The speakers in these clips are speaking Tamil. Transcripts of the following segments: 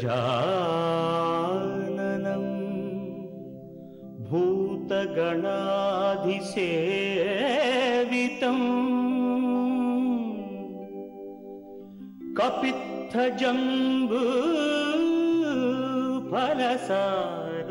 गजाननं भूतगणाधिसेवितं कपित्थजम्बू फलसारभक्षितं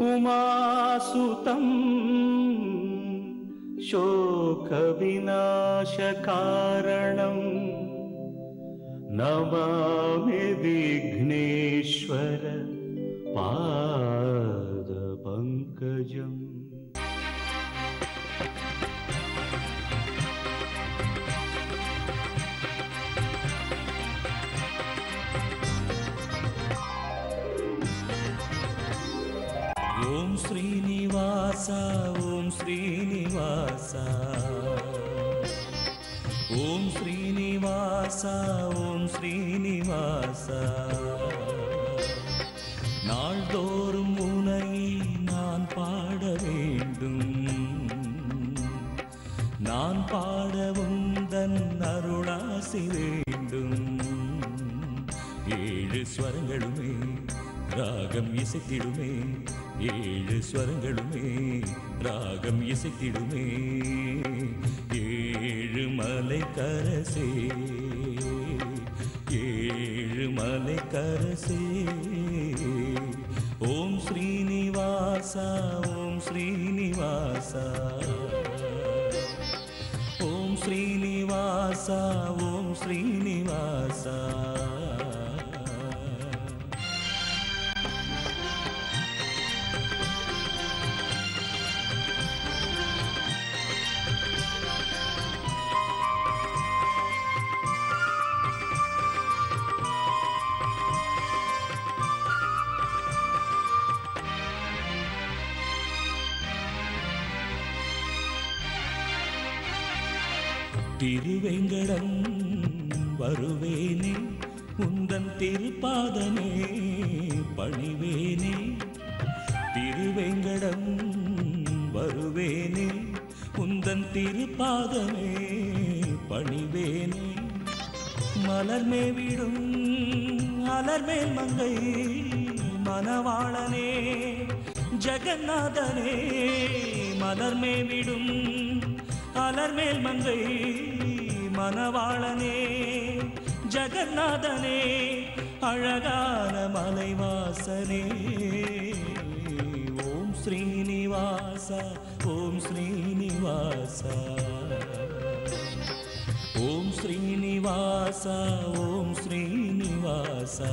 उमासुतं शोकविनाशकारणं नमामि विघ्नेश्वर पादपङ्कजम्। ओम श्रीनिवास ओम श्रीनिवास ओम श्रीनिवास ओम श्रीनिवास நாள்தோறும் உன்னை நான் பாட வேண்டும் நான் பாட உந்தன் அருளாசி வேண்டும் ஏழு ஸ்வரங்களுமே ராகம் இசைத்திடுமே ஏழு ஸ்வரங்களுமே ராகம் இசைத்திடுமே ஏழு மலை கரசே ஏழு மலை கரசே ஓம் ஸ்ரீனிவாசா ஓம் ஸ்ரீனிவாசா ஓம் ஸ்ரீனிவாசா ஓம் ஸ்ரீனிவாசா திருவேங்கடம் வருவேனே உந்தன் திருப்பாதமே பணிவேனே திருவேங்கடம் வருவேனே உந்தன் திருப்பாதமே பணிவேனே மலர்மேவிடும் அலர்மேல் மங்கை மணவாளனே ஜெகநாதனே மலர்மேவிடும் அலர்மேல் மங்கை மணவாளனே ஜெகநாதனே அழகான மலைவாசனே ஓம் ஸ்ரீனிவாசா ஓம் ஸ்ரீனிவாசா ஓம் ஸ்ரீனிவாசா ஓம் ஸ்ரீனிவாசா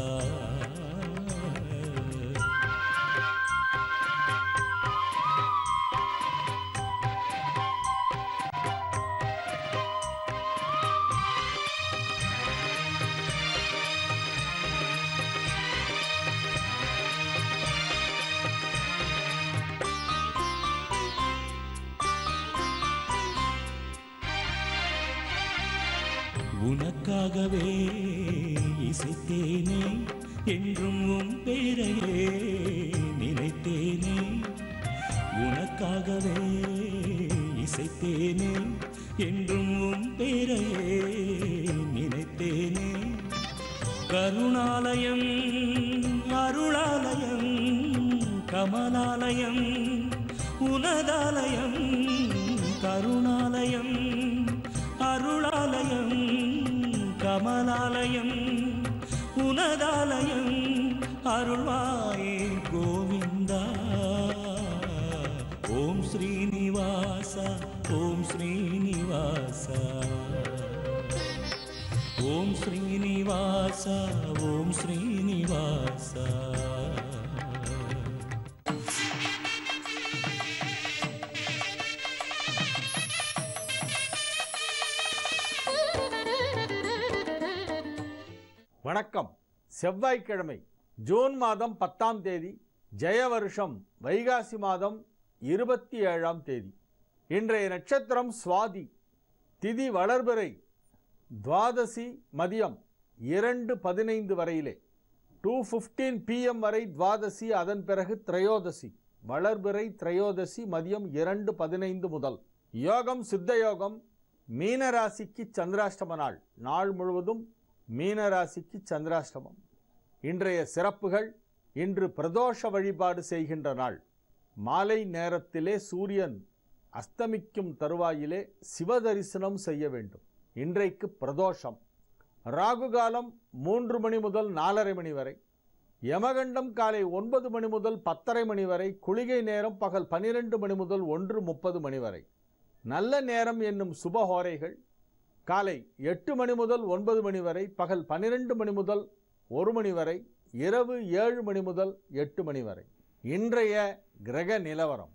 உனக்காகவே இசைத்தேனே என்றும் உன் பேரையே நினைத்தேனே உனக்காகவே இசைத்தேனே என்றும் உன் பேரையே நினைத்தேனே கருணாலயம் அருளாலயம் கமலாலயம் உனதாலயம் கருணாலயம் அருளாலயம் கமலாலயம் உனதாலயம் அருள்வாயே கோவிந்தா ஓம் ஸ்ரீனிவாசா ஓம் ஸ்ரீனிவாசா ஓம் ஸ்ரீனிவாசா ஓம் ஸ்ரீனிவாசா வணக்கம். செவ்வாய்க்கிழமை ஜூன் மாதம் 10ஆம் தேதி ஜெய வருஷம் வைகாசி மாதம் 27ஆம் தேதி. இன்றைய நட்சத்திரம் சுவாதி, திதி வளர்பிறை, துவாதசி மதியம் 2:15 வரையிலே, 2:15 PM வரை துவாதசி, அதன் பிறகு திரையோதசி. வளர்பிறை திரையோதசி மதியம் 2:15 முதல். யோகம் சித்த யோகம். மீனராசிக்கு சந்திராஷ்டம நாள். நாள் முழுவதும் மீனராசிக்கு சந்திராஷ்டமம். இன்றைய சிறப்புகள்: இன்று பிரதோஷ வழிபாடு செய்கின்ற நாள். மாலை நேரத்திலே சூரியன் அஸ்தமிக்கும் தருவாயிலே சிவதரிசனம் செய்ய வேண்டும். இன்றைக்கு பிரதோஷம். ராகு காலம் 3 மணி முதல் 4:30 மணி வரை. யமகண்டம் காலை 9 மணி முதல் 10:30 மணி வரை. குளிகை நேரம் பகல் 12 மணி முதல் 1:30 மணி வரை. நல்ல நேரம் என்னும் சுபஹோரைகள் காலை 8 மணி முதல் 9 மணி வரை, பகல் 12 மணி முதல் 1 மணி வரை, இரவு 7 மணி முதல் 8 மணி வரை. இன்றைய கிரக நிலவரம்: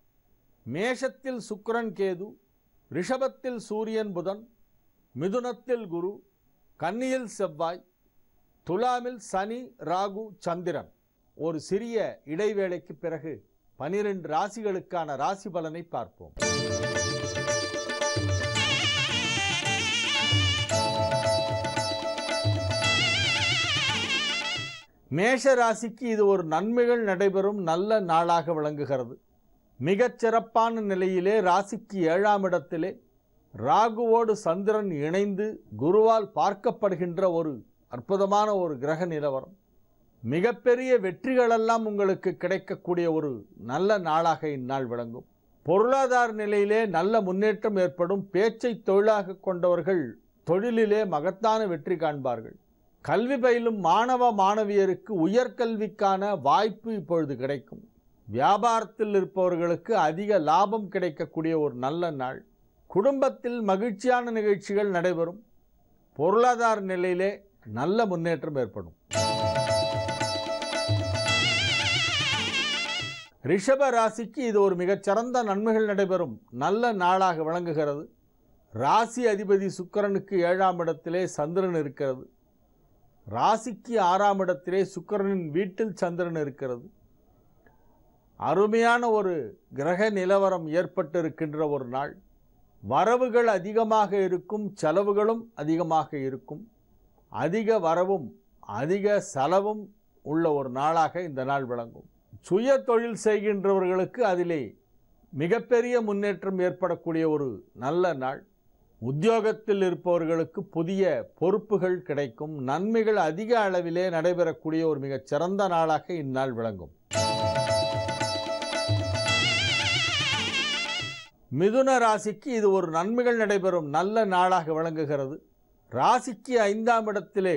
மேஷத்தில் சுக்கிரன் கேது, ரிஷபத்தில் சூரியன் புதன், மிதுனத்தில் குரு, கன்னியில் செவ்வாய், துலாமில் சனி ராகு சந்திரன். ஒரு சிறிய இடைவேளைக்கு பிறகு 12 ராசிகளுக்கான ராசி பலனை பார்ப்போம். மேஷ ராசிக்கு இது ஒரு நன்மைகள் நடைபெறும் நல்ல நாளாக விளங்குகிறது. மிகச் சிறப்பான நிலையிலே ராசிக்கு 7ஆம் இடத்திலே ராகுவோடு சந்திரன் இணைந்து குருவால் பார்க்கப்படுகின்ற ஒரு அற்புதமான ஒரு கிரக நிலவரம். மிகப்பெரிய வெற்றிகளெல்லாம் உங்களுக்கு கிடைக்கக்கூடிய ஒரு நல்ல நாளாக இந்நாள் விளங்கும். பொருளாதார நிலையிலே நல்ல முன்னேற்றம் ஏற்படும். பேச்சை தொழிலாக கொண்டவர்கள் தொழிலிலே மகத்தான வெற்றி காண்பார்கள். கல்வி பயிலும் மாணவ மாணவியருக்கு உயர்கல்விக்கான வாய்ப்பு இப்பொழுது கிடைக்கும். வியாபாரத்தில் இருப்பவர்களுக்கு அதிக லாபம் கிடைக்கக்கூடிய ஒரு நல்ல நாள். குடும்பத்தில் மகிழ்ச்சியான நிகழ்ச்சிகள் நடைபெறும். பொருளாதார நிலையிலே நல்ல முன்னேற்றம் ஏற்படும். ரிஷப ராசிக்கு இது ஒரு மிகச்சிறந்த நன்மைகள் நடைபெறும் நல்ல நாளாக விளங்குகிறது. ராசி அதிபதி சுக்கிரனுக்கு 7ஆம் இடத்திலே சந்திரன் இருக்கிறது. ராசிக்கு 6ஆம் இடத்திலே சுக்கிரனின் வீட்டில் சந்திரன் இருக்கிறது. அருமையான ஒரு கிரக நிலவரம் ஏற்பட்டிருக்கின்ற ஒரு நாள். வரவுகள் அதிகமாக இருக்கும், செலவுகளும் அதிகமாக இருக்கும். அதிக வரவும் அதிக செலவும் உள்ள ஒரு நாளாக இந்த நாள் விளங்கும். சுய தொழில் செய்கின்றவர்களுக்கு அதிலே மிகப்பெரிய முன்னேற்றம் ஏற்படக்கூடிய ஒரு நல்ல நாள். உத்தியோகத்தில் இருப்பவர்களுக்கு புதிய பொறுப்புகள் கிடைக்கும். நன்மைகள் அதிக அளவிலே நடைபெறக்கூடிய ஒரு மிகச் சிறந்த நாளாக இந்நாள் விளங்கும். மிதுன ராசிக்கு இது ஒரு நன்மைகள் நடைபெறும் நல்ல நாளாக விளங்குகிறது. ராசிக்கு 5ஆம் இடத்திலே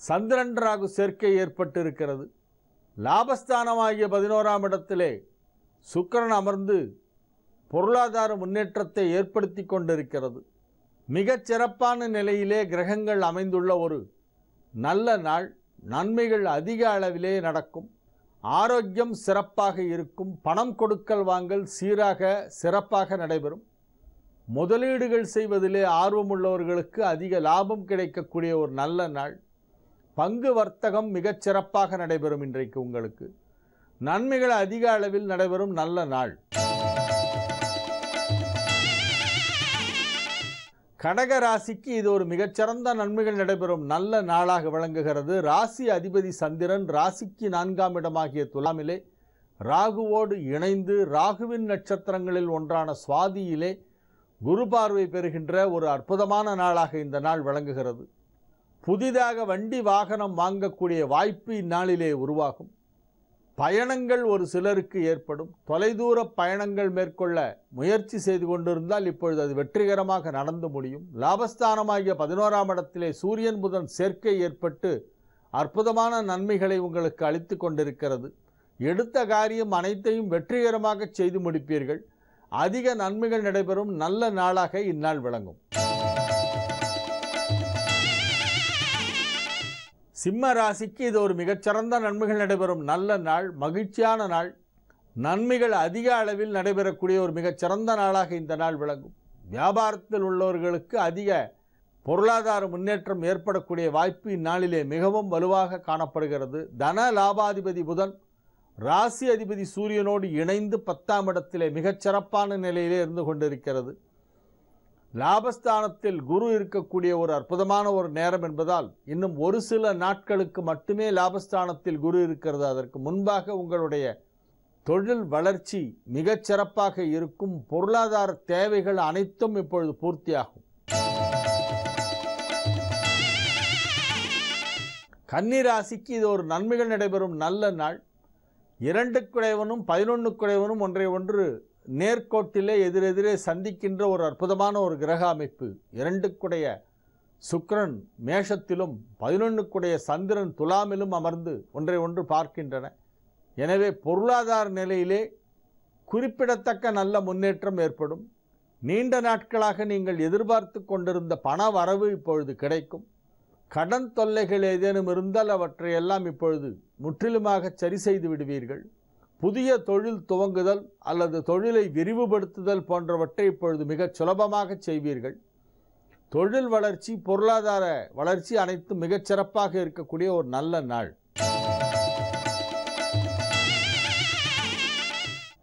சந்திரன் ராகு சேர்க்கை ஏற்பட்டு இருக்கிறது. லாபஸ்தானமாகிய 11ஆம் இடத்திலே சுக்கிரன் அமர்ந்து பொருளாதார முன்னேற்றத்தை ஏற்படுத்தி கொண்டிருக்கிறது. மிகச் சிறப்பான நிலையிலே கிரகங்கள் அமைந்துள்ள ஒரு நல்ல நாள். நன்மைகள் அதிக அளவிலே நடக்கும். ஆரோக்கியம் சிறப்பாக இருக்கும். பணம் கொடுக்கல் வாங்கல் சீராக சிறப்பாக நடைபெறும். முதலீடுகள் செய்வதிலே ஆர்வமுள்ளவர்களுக்கு அதிக லாபம் கிடைக்கக்கூடிய ஒரு நல்ல நாள். பங்கு வர்த்தகம் மிகச் சிறப்பாக நடைபெறும். இன்றைக்கு உங்களுக்கு நன்மைகள் அதிக அளவில் நடைபெறும் நல்ல நாள். கடக ராசிக்கு இது ஒரு மிகச்சிறந்த நன்மைகள் நடைபெறும் நல்ல நாளாக விளங்குகிறது. ராசி அதிபதி சந்திரன் ராசிக்கு 4ஆம் இடமாகிய துலாமிலே ராகுவோடு இணைந்து ராகுவின் நட்சத்திரங்களில் ஒன்றான சுவாதியிலே குரு பார்வை பெறுகின்ற ஒரு அற்புதமான நாளாக இந்த நாள் விளங்குகிறது. புதிதாக வண்டி வாகனம் வாங்கக்கூடிய வாய்ப்பு இந்நாளிலே உருவாகும். பயணங்கள் ஒரு சிலருக்கு ஏற்படும். தொலைதூர பயணங்கள் மேற்கொள்ள முயற்சி செய்து கொண்டிருந்தால் இப்பொழுது அது வெற்றிகரமாக நடந்து முடியும். லாபஸ்தானமாகிய 11ஆம் இடத்திலே சூரியன் புதன் சேர்க்கை ஏற்பட்டு அற்புதமான நன்மைகளை உங்களுக்கு அளித்து கொண்டிருக்கிறது. எடுத்த காரியம் அனைத்தையும் வெற்றிகரமாக செய்து முடிப்பீர்கள். அதிக நன்மைகள் நடைபெறும் நல்ல நாளாக இந்நாள் விளங்கும். சிம்ம ராசிக்கு இது ஒரு மிகச்சிறந்த நன்மைகள் நடைபெறும் நல்ல நாள். மகிழ்ச்சியான நாள். நன்மைகள் அதிக அளவில் நடைபெறக்கூடிய ஒரு மிகச்சிறந்த நாளாக இந்த நாள் விளங்கும். வியாபாரத்தில் உள்ளவர்களுக்கு அதிக பொருளாதார முன்னேற்றம் ஏற்படக்கூடிய வாய்ப்பு இந்நாளிலே மிகவும் வலுவாக காணப்படுகிறது. தன லாபாதிபதி புதன் ராசி அதிபதி சூரியனோடு இணைந்து 10ஆம் இடத்திலே மிகச்சிறப்பான நிலையிலே இருந்து கொண்டிருக்கிறது. லாபஸ்தானத்தில் குரு இருக்கக்கூடிய ஒரு அற்புதமான ஒரு நேரம் என்பதால் இன்னும் ஒரு சில நாட்களுக்கு மட்டுமே லாபஸ்தானத்தில் குரு இருக்கிறது. அதற்கு முன்பாக உங்களுடைய தொழில் வளர்ச்சி மிகச் சிறப்பாக இருக்கும். பொருளாதார தேவைகள் அனைத்தும் இப்பொழுது பூர்த்தியாகும். கன்னி ராசிக்கு இது ஒரு நன்மைகள் நடைபெறும் நல்ல நாள். 2 குடைவனும் 11 குடைவனும் ஒன்றை ஒன்று நேர்கோட்டிலே எதிரெதிரே சந்திக்கின்ற ஒரு அற்புதமான ஒரு கிரக அமைப்பு. 2 குடைய சுக்கிரன் மேஷத்திலும் 11 குடைய சந்திரன் துலாமிலும் அமர்ந்து ஒன்றை ஒன்று பார்க்கின்றன. எனவே பொருளாதார நிலையிலே குறிப்பிடத்தக்க நல்ல முன்னேற்றம் ஏற்படும். நீண்ட நாட்களாக நீங்கள் எதிர்பார்த்து கொண்டிருந்த பண வரவு இப்பொழுது கிடைக்கும். கடன் தொல்லைகள் ஏதேனும் இருந்தால் அவற்றையெல்லாம் இப்பொழுது முற்றிலுமாக சரி செய்து விடுவீர்கள். புதிய தொழில் துவங்குதல் அல்லது தொழிலை விரிவுபடுத்துதல் போன்றவற்றை இப்பொழுது மிகச் சுலபமாக செய்வீர்கள். தொழில் வளர்ச்சி, பொருளாதார வளர்ச்சி அனைத்தும் மிகச் சிறப்பாக இருக்கக்கூடிய ஒரு நல்ல நாள்.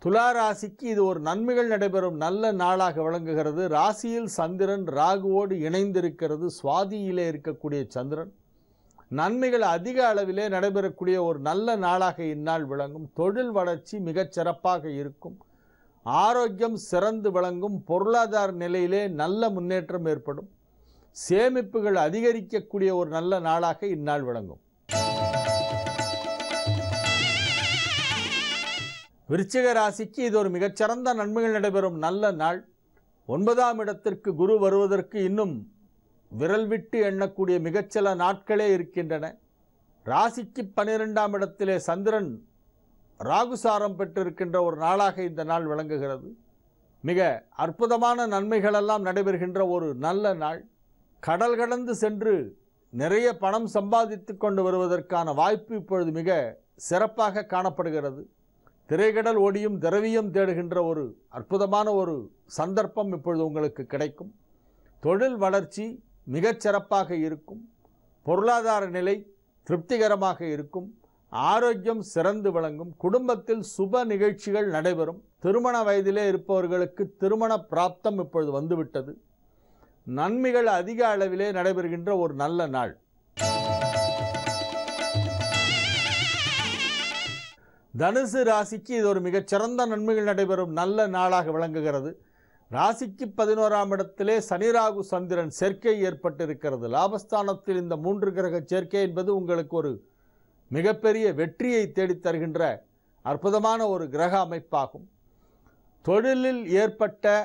துலா ராசிக்கு இது ஒரு நன்மைகள் நடைபெறும் நல்ல நாளாக விளங்குகிறது. ராசியில் சந்திரன் ராகுவோடு இணைந்திருக்கிறது. சுவாதியிலே இருக்கக்கூடிய சந்திரன் நன்மைகள் அதிக அளவிலே நடைபெறக்கூடிய ஒரு நல்ல நாளாக இந்நாள் விளங்கும். தொழில் வளர்ச்சி மிகச் சிறப்பாக இருக்கும். ஆரோக்கியம் சிறந்து விளங்கும். பொருளாதார நிலையிலே நல்ல முன்னேற்றம் ஏற்படும். சேமிப்புகள் அதிகரிக்கக்கூடிய ஒரு நல்ல நாளாக இந்நாள் விளங்கும். விருச்சிக ராசிக்கு இது ஒரு மிகச்சிறந்த நன்மைகள் நடைபெறும் நல்ல நாள். 9ஆம் இடத்திற்கு குரு வருவதற்கு இன்னும் விரல் விட்டு எண்ணக்கூடிய மிகச்சில நாட்களே இருக்கின்றன. ராசிக்கு 12ஆம் இடத்திலே சந்திரன் ராகுசாரம் பெற்றிருக்கின்ற ஒரு நாளாக இந்த நாள் விளங்குகிறது. மிக அற்புதமான நன்மைகளெல்லாம் நடைபெறுகின்ற ஒரு நல்ல நாள். கடல் கடந்து சென்று நிறைய பணம் சம்பாதித்து கொண்டு வருவதற்கான வாய்ப்பு இப்பொழுது மிக சிறப்பாக காணப்படுகிறது. திரைக்கடல் ஓடியும் திரவியம் தேடுகின்ற ஒரு அற்புதமான ஒரு சந்தர்ப்பம் இப்பொழுது உங்களுக்கு கிடைக்கும். தொழில் வளர்ச்சி மிகச் சிறப்பாக இருக்கும். பொருளாதார நிலை திருப்திகரமாக இருக்கும். ஆரோக்கியம் சிறந்து விளங்கும். குடும்பத்தில் சுப நிகழ்ச்சிகள் நடைபெறும். திருமண வயதிலே இருப்பவர்களுக்கு திருமண பிராப்தம் இப்பொழுது வந்துவிட்டது. நன்மைகள் அதிக அளவிலே நடைபெறுகின்ற ஒரு நல்ல நாள். தனுசு ராசிக்கு இது ஒரு மிகச்சிறந்த நன்மைகள் நடைபெறும் நல்ல நாளாக விளங்குகிறது. ராசிக்கு 11ஆம் இடத்திலே சனி ராகு சந்திரன் சேர்க்கை ஏற்பட்டிருக்கிறது. லாபஸ்தானத்தில் இந்த 3 கிரக சேர்க்கை என்பது உங்களுக்கு ஒரு மிகப்பெரிய வெற்றியை தேடித் தருகின்ற அற்புதமான ஒரு கிரக அமைப்பாகும். தொழிலில் ஏற்பட்ட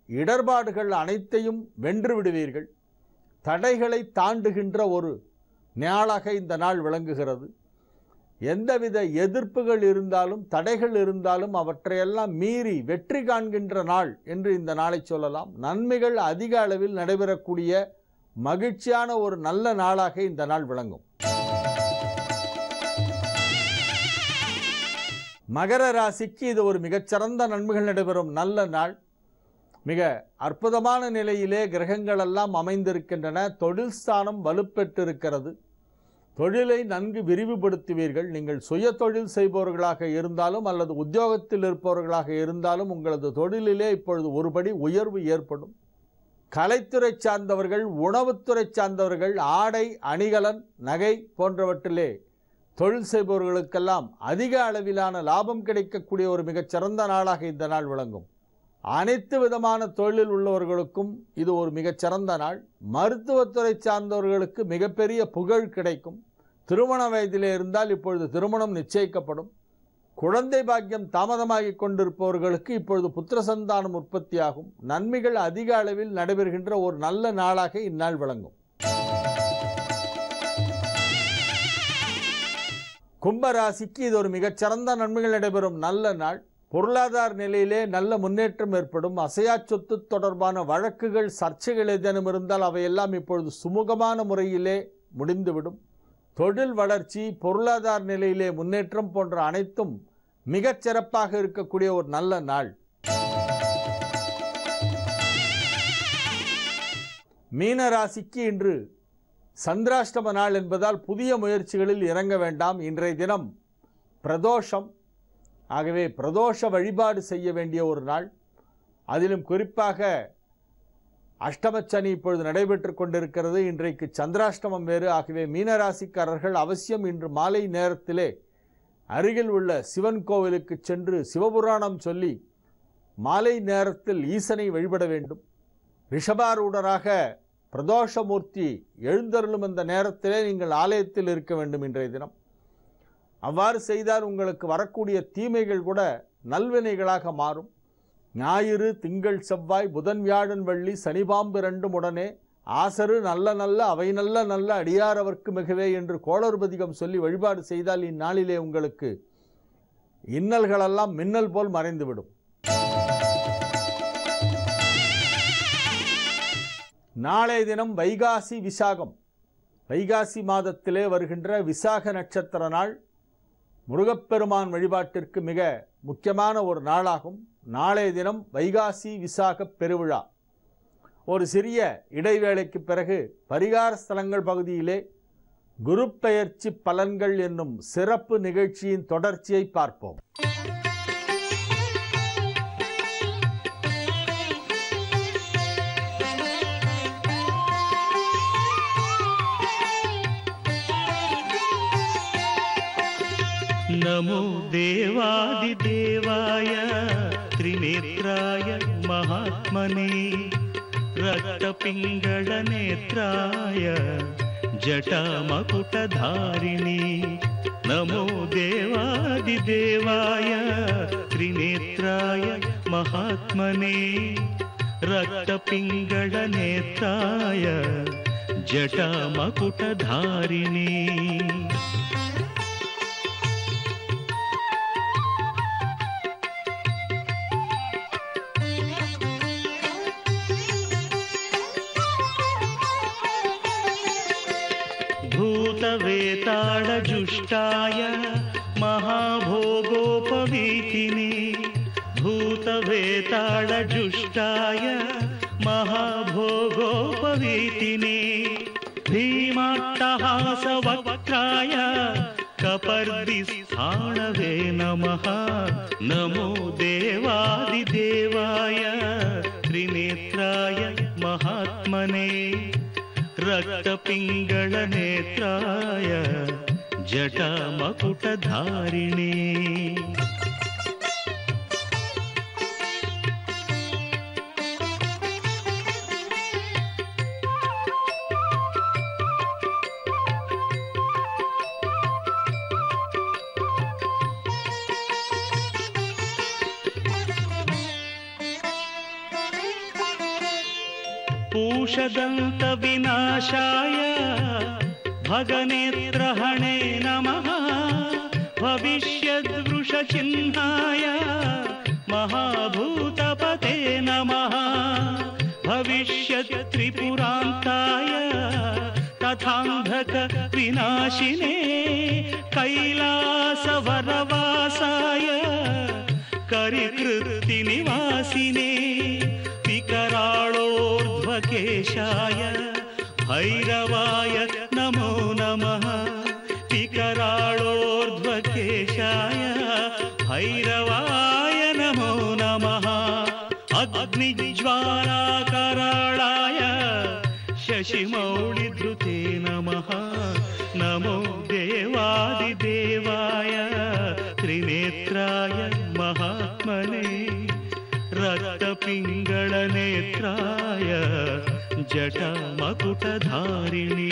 இடர்பாடுகள் அனைத்தையும் வென்று விடுவீர்கள். தடைகளை தாண்டுகின்ற ஒரு நாளாக இந்த நாள் விளங்குகிறது. எந்தவித எதிர்ப்புகள் இருந்தாலும் தடைகள் இருந்தாலும் அவற்றையெல்லாம் மீறி வெற்றி காண்கின்ற நாள் என்று இந்த நாளை சொல்லலாம். நன்மைகள் அதிக அளவில் நடைபெறக்கூடிய மகிழ்ச்சியான ஒரு நல்ல நாளாக இந்த நாள் விளங்கும். மகர ராசிக்கு இது ஒரு மிகச்சிறந்த நன்மைகள் நடைபெறும் நல்ல நாள். மிக அற்புதமான நிலையிலே கிரகங்கள் எல்லாம் அமைந்திருக்கின்றன. தொழில் ஸ்தானம் வலுப்பெற்றிருக்கிறது. தொழிலை நன்கு விரிவுபடுத்துவீர்கள். நீங்கள் சுய தொழில் செய்பவர்களாக இருந்தாலும் அல்லது உத்தியோகத்தில் இருப்பவர்களாக இருந்தாலும் உங்களது தொழிலிலே இப்பொழுது ஒருபடி உயர்வு ஏற்படும். கலைத்துறை சார்ந்தவர்கள், உணவுத்துறை சார்ந்தவர்கள், ஆடை அணிகலன் நகை போன்றவற்றிலே தொழில் செய்பவர்களுக்கெல்லாம் அதிக அளவிலான லாபம் கிடைக்கக்கூடிய ஒரு மிகச்சிறந்த நாளாக இந்த நாள் விளங்கும். அனைத்து விதமான தொழிலில் உள்ளவர்களுக்கும் இது ஒரு மிகச்சிறந்த நாள். மருத்துவத்துறை சார்ந்தவர்களுக்கு மிகப்பெரிய புகழ் கிடைக்கும். திருமண வயதிலே இருந்தால் இப்பொழுது திருமணம் நிச்சயிக்கப்படும். குழந்தை பாக்கியம் தாமதமாகிக் கொண்டிருப்பவர்களுக்கு இப்பொழுது புத்திர சந்தானம் உற்பத்தியாகும். நன்மைகள் அதிக அளவில் நடைபெறுகின்ற ஒரு நல்ல நாளாக இந்நாள் விளங்கும். கும்பராசிக்கு இது ஒரு மிகச்சிறந்த நன்மைகள் நடைபெறும் நல்ல நாள். பொருளாதார நிலையிலே நல்ல முன்னேற்றம் ஏற்படும். அசையா சொத்து தொடர்பான வழக்குகள், சர்ச்சைகள் ஏதேனும் இருந்தால் அவையெல்லாம் இப்பொழுது சுமூகமான முறையிலே முடிந்துவிடும். தொழில் வளர்ச்சி, பொருளாதார நிலையிலே முன்னேற்றம் போன்ற அனைத்தும் மிகச் சிறப்பாக இருக்கக்கூடிய ஒரு நல்ல நாள். மீன ராசிக்கு இன்று சந்திராஷ்டம நாள் என்பதால் புதிய முயற்சிகளில் இறங்க வேண்டாம். இன்றைய தினம் பிரதோஷம். ஆகவே பிரதோஷ வழிபாடு செய்ய வேண்டிய ஒரு நாள். அதிலும் குறிப்பாக அஷ்டமச்சனி இப்பொழுது நடைபெற்று கொண்டிருக்கிறது. இன்றைக்கு சந்திராஷ்டமம் வேறு. ஆகவே மீனராசிக்காரர்கள் அவசியம் இன்று மாலை நேரத்திலே அருகில் உள்ள சிவன் கோவிலுக்கு சென்று சிவபுராணம் சொல்லி மாலை நேரத்தில் ஈசனை வழிபட வேண்டும். ரிஷபாரூடராக பிரதோஷமூர்த்தி எழுந்தருளும் அந்த நேரத்திலே நீங்கள் ஆலயத்தில் இருக்க வேண்டும் இன்றைய தினம். அவ்வாறு செய்தால் உங்களுக்கு வரக்கூடிய தீமைகள் கூட நல்வினைகளாக மாறும். ஞாயிறு, திங்கள், செவ்வாய், புதன், வியாழன், வெள்ளி, சனிபாம்பு இரண்டும் உடனே ஆசரு நல்ல நல்ல அவை நல்ல நல்ல அடியாரவர்க்கு மிகவே என்று கோளறுபதிகம் சொல்லி வழிபாடு செய்தால் இந்நாளிலே உங்களுக்கு இன்னல்களெல்லாம் மின்னல் போல் மறைந்துவிடும். நாளைய தினம் வைகாசி விசாகம். வைகாசி மாதத்திலே வருகின்ற விசாக நட்சத்திர நாள் முருகப்பெருமான் வழிபாட்டிற்கு மிக முக்கியமான ஒரு நாளாகும். நாளைய தினம் வைகாசி விசாக பெருவிழா. ஒரு சிறிய இடைவேளைக்கு பிறகு பரிகார ஸ்தலங்கள் பகுதியிலே குரு பெயர்ச்சி பலன்கள் என்னும் சிறப்பு நிகழ்ச்சியின் தொடர்ச்சியை பார்ப்போம். नमो देवादिदेवाय त्रिनेत्राय महात्मने रक्तपिङ्गळनेत्राय जटामकुटधारिणे नमो देवादिदेवाय त्रिनेत्राय महात्मने रक्तपिङ्गळनेत्राय जटामकुटधारिणे भूतवेताळजुष्टाय महाभोगोपवीतिने भूतवेताळजुष्टाय महाभोगोपवीतिने भीमाट्टहासवक्त्राय कपर्दिस्थाणवे नमः नमो देवादिदेवाय त्रिनेत्राय महात्मने रक्तपिङ्गळनेत्राय जटामकुटधारिणे पूषदन्तविनाशाय भगनेत्रहणे नमः भविष्यद्वृषचिह्नाय महाभूतपते नमः भविष्यत्त्रिपुरान्ताय तथान्धकविनाशिने कैलासवरवासाय करिकृत्तिनिवासिने विकराळोर्ध्वकेशाय भैरवाय नमो नमः विकराळोर्ध्वकेशाय भैरवाय नमो नमः अग्निज्वालाकराळाय शशिमौळिधृते नमः नमो देवादिदेवाय त्रिनेत्राय महात्मने रक्तपिङ्गळनेत्राय जटामकुटधारिणे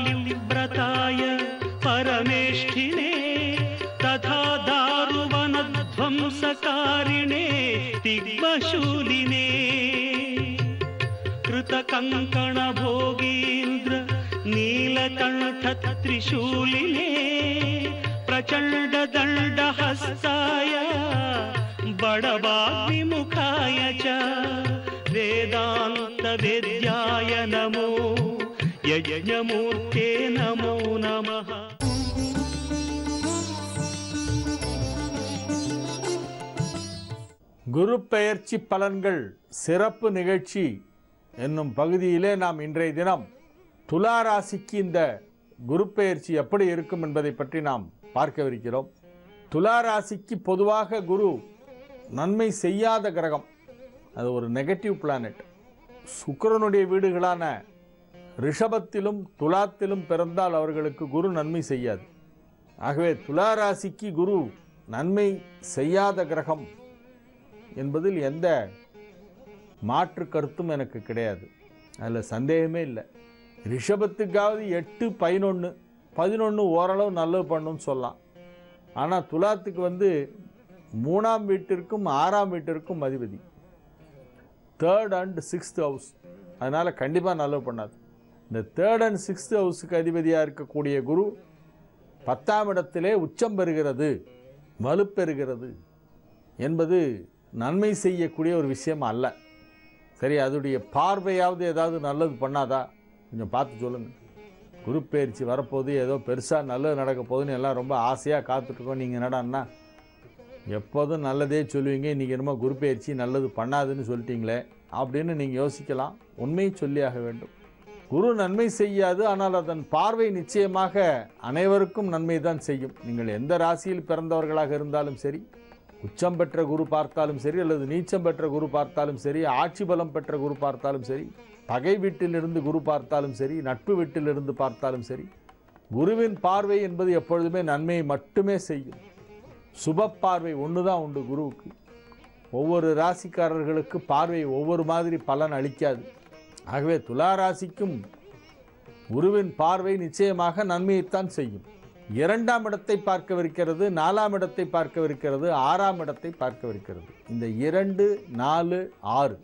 भविष्यत्कृतकापालिव्रताय परमेष्ठिने तथा दारुवनध्वंसकारिणे तिग्मशूलिने कृतकङ्कणभोगीन्द्र नीलकण्ठत्रिशूलिने प्रचण्डदण्डहस्ताय बडवाग्निमुखाय च वेदान्तवेद्याय नमो यज्ञमूर्ते नमो नमः குரு பெயர்ச்சி பலன்கள் சிறப்பு நிகழ்ச்சி என்னும் பகுதியிலே நாம் இன்றைய தினம் துலா ராசிக்கு இந்த குரு பெயர்ச்சி எப்படி இருக்கும் என்பதை பற்றி நாம் பார்க்கவிருக்கிறோம். துலா ராசிக்கு பொதுவாக குரு நன்மை செய்யாத கிரகம், அது ஒரு நெகட்டிவ் பிளானட். சுக்கிரனுடைய வீடுகளான ரிஷபத்திலும் துலாத்திலும் பிறந்தால் அவர்களுக்கு குரு நன்மை செய்யாது. ஆகவே துலா ராசிக்கு குரு நன்மை செய்யாத கிரகம் என்பதில் எந்த மாற்று கருத்தும் எனக்கு கிடையாது, அதில் சந்தேகமே இல்லை. ரிஷபத்துக்காவது 8, 11, 11 ஓரளவு நல்லது பண்ணுன்னு சொல்லலாம். ஆனால் துலாத்துக்கு 3ஆம் வீட்டிற்கும் 6ஆம் வீட்டிற்கும் அதிபதி, 3rd and 6th ஹவுஸ். அதனால் கண்டிப்பாக நல்லது பண்ணாது. இந்த 3rd and 6th ஹவுஸுக்கு அதிபதியாக இருக்கக்கூடிய குரு 10ஆம் இடத்திலே உச்சம் பெறுகிறது, வலுப்பெறுகிறது என்பது நன்மை செய்யக்கூடிய ஒரு விஷயம் அல்ல. சரி, அதோடைய பார்வையாவது ஏதாவது நல்லது பண்ணாதா கொஞ்சம் பார்த்து சொல்லுங்கள். குரு பயிற்சி வரப்போது ஏதோ பெருசாக நல்லது நடக்க போகுதுன்னு எல்லாம் ரொம்ப ஆசையாக காத்துட்ருக்கோம். நீங்கள் என்னடான்னா எப்போதும் நல்லதே சொல்லுவீங்க, இன்றைக்கி என்னமோ குரு பயிற்சி நல்லது பண்ணாதுன்னு சொல்லிட்டீங்களே அப்படின்னு நீங்கள் யோசிக்கலாம். உண்மையை சொல்லியாக வேண்டும். குரு நன்மை செய்யாது, ஆனால் அதன் பார்வை நிச்சயமாக அனைவருக்கும் நன்மை தான் செய்யும். நீங்கள் எந்த ராசியில் பிறந்தவர்களாக இருந்தாலும் சரி, உச்சம் பெற்ற குரு பார்த்தாலும் சரி, அல்லது நீச்சம் பெற்ற குரு பார்த்தாலும் சரி, ஆட்சி பலம் பெற்ற குரு பார்த்தாலும் சரி, பகை வீட்டிலிருந்து குரு பார்த்தாலும் சரி, நட்பு வீட்டிலிருந்து பார்த்தாலும் சரி, குருவின் பார்வை என்பது எப்பொழுதுமே நன்மையை மட்டுமே செய்யும். சுப பார்வை ஒன்று தான் உண்டு குருவுக்கு. ஒவ்வொரு ராசிக்காரர்களுக்கு பார்வை ஒவ்வொரு மாதிரி பலன் அளிக்காது. ஆகவே துலா ராசிக்கும் குருவின் பார்வை நிச்சயமாக நன்மையைத்தான் செய்யும். 2ஆம் இடத்தை பார்க்கவிருக்கிறது, 4ஆம் இடத்தை பார்க்கவிருக்கிறது, 6ஆம் இடத்தை பார்க்கவிருக்கிறது. இந்த 2, 4, 6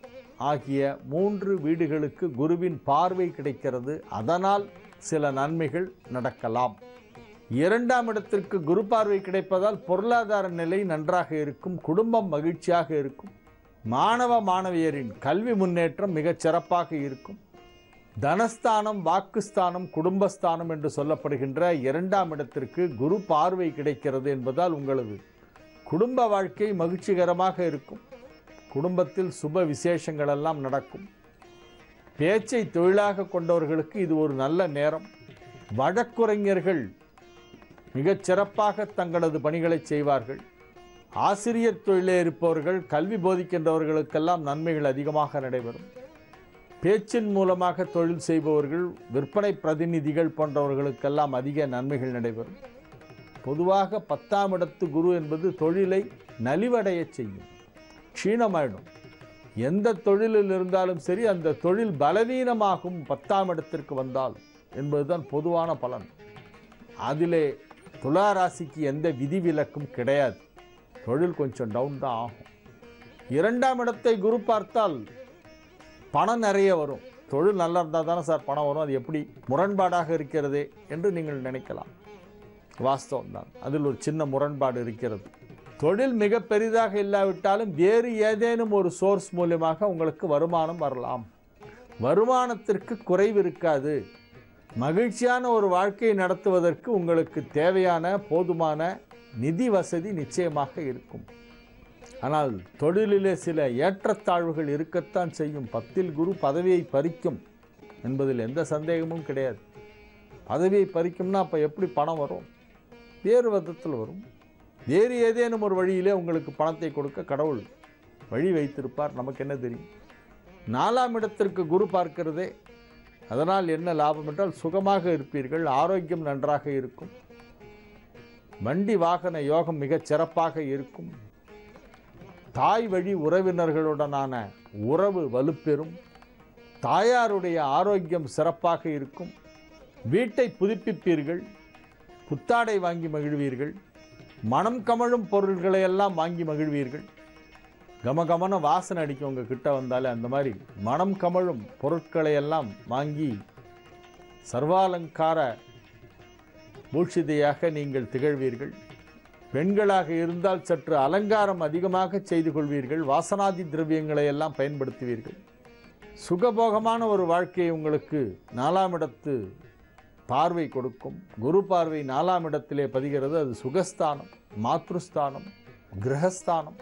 ஆகிய 3 வீடுகளுக்கு குருவின் பார்வை கிடைக்கிறது. அதனால் சில நன்மைகள் நடக்கலாம். 2ஆம் இடத்திற்கு குரு பார்வை கிடைப்பதால் பொருளாதார நிலை நன்றாக இருக்கும், குடும்பம் மகிழ்ச்சியாக இருக்கும், மாணவ மாணவியரின் கல்வி முன்னேற்றம் மிகச் சிறப்பாக இருக்கும். தனஸ்தானம், வாக்குஸ்தானம், குடும்பஸ்தானம் என்று சொல்லப்படுகின்ற 2ஆம் இடத்திற்கு குரு பார்வை கிடைக்கிறது என்பதால் உங்களது குடும்ப வாழ்க்கை மகிழ்ச்சிகரமாக இருக்கும். குடும்பத்தில் சுப விசேஷங்கள் எல்லாம் நடக்கும். பேச்சை தொழிலாக கொண்டவர்களுக்கு இது ஒரு நல்ல நேரம். வழக்குரைஞர்கள் மிகச் சிறப்பாக தங்களது பணிகளை செய்வார்கள். ஆசிரியர் தொழிலே இருப்பவர்கள், கல்வி போதிக்கின்றவர்களுக்கெல்லாம் நன்மைகள் அதிகமாக நடைபெறும். பேச்சின் மூலமாக தொழில் செய்பவர்கள், விற்பனை பிரதிநிதிகள் போன்றவர்களுக்கெல்லாம் அதிக நன்மைகள் நடைபெறும். பொதுவாக 10ஆம் இடத்து குரு என்பது தொழிலை நலிவடைய செய்யும், க்ஷீணமாயிடும். எந்த தொழிலில் இருந்தாலும் சரி, அந்த தொழில் பலவீனமாகும் 10ஆம் இடத்திற்கு வந்தால் என்பதுதான் பொதுவான பலன். அதிலே துலா ராசிக்கு எந்த விதிவிலக்கும் கிடையாது. தொழில் கொஞ்சம் டவுன் தான் ஆகும். 2ஆம் இடத்தை குரு பார்த்தால் பணம் நிறைய வரும். தொழில் நல்லா இருந்தால் தானே சார் பணம் வரும், அது எப்படி முரண்பாடாக இருக்கிறதே என்று நீங்கள் நினைக்கலாம். வாஸ்தவம் தான், அதில் ஒரு சின்ன முரண்பாடு இருக்கிறது. தொழில் மிக பெரிதாக இல்லாவிட்டாலும் வேறு ஏதேனும் ஒரு சோர்ஸ் மூலமாக உங்களுக்கு வருமானம் வரலாம். வருமானத்திற்கு குறைவு இருக்காது. மகிழ்ச்சியான ஒரு வாழ்க்கையை நடத்துவதற்கு உங்களுக்கு தேவையான போதுமான நிதி வசதி நிச்சயமாக இருக்கும். ஆனால் தொழிலிலே சில ஏற்றத்தாழ்வுகள் இருக்கத்தான் செய்யும். 10இல் குரு பதவியை பறிக்கும் என்பதில் எந்த சந்தேகமும் கிடையாது. பதவியை பறிக்கும்னா அப்போ எப்படி பணம் வரும்? வேறு விதத்தில் வரும். வேறு ஏதேனும் ஒரு வழியிலே உங்களுக்கு பணத்தை கொடுக்க கடவுள் வழி வைத்திருப்பார். நமக்கு என்ன தெரியும்? 4ஆம் இடத்திற்கு குரு பார்க்கிறதே. அதனால் என்ன லாபம் என்றால் சுகமாக இருப்பீர்கள், ஆரோக்கியம் நன்றாக இருக்கும், வண்டி வாகன யோகம் மிகச் சிறப்பாக இருக்கும், தாய் வழி உறவினர்களுடனான உறவு வலுப்பெறும், தாயாருடைய ஆரோக்கியம் சிறப்பாக இருக்கும், வீட்டை புதுப்பிப்பீர்கள், புத்தாடை வாங்கி மகிழ்வீர்கள், மனம் கமழும் பொருள்களை எல்லாம் வாங்கி மகிழ்வீர்கள். கமகமன வாசனை அடிக்கும் உங்கள் கிட்ட வந்தாலே, அந்த மாதிரி மனம் கமழும் பொருட்களை எல்லாம் வாங்கி சர்வாலங்கார பூஷிதையாக நீங்கள் திகழ்வீர்கள். பெண்களாக இருந்தால் சற்று அலங்காரம் அதிகமாக செய்து கொள்வீர்கள், வாசனாதி திரவியங்களை எல்லாம் பயன்படுத்துவீர்கள். சுகபோகமான ஒரு வாழ்க்கையை உங்களுக்கு 4ஆம் இடத்து பார்வை கொடுக்கும். குரு பார்வை 4ஆம் இடத்திலே பதிகிறது. அது சுகஸ்தானம், மாத்ருஸ்தானம், கிரகஸ்தானம்.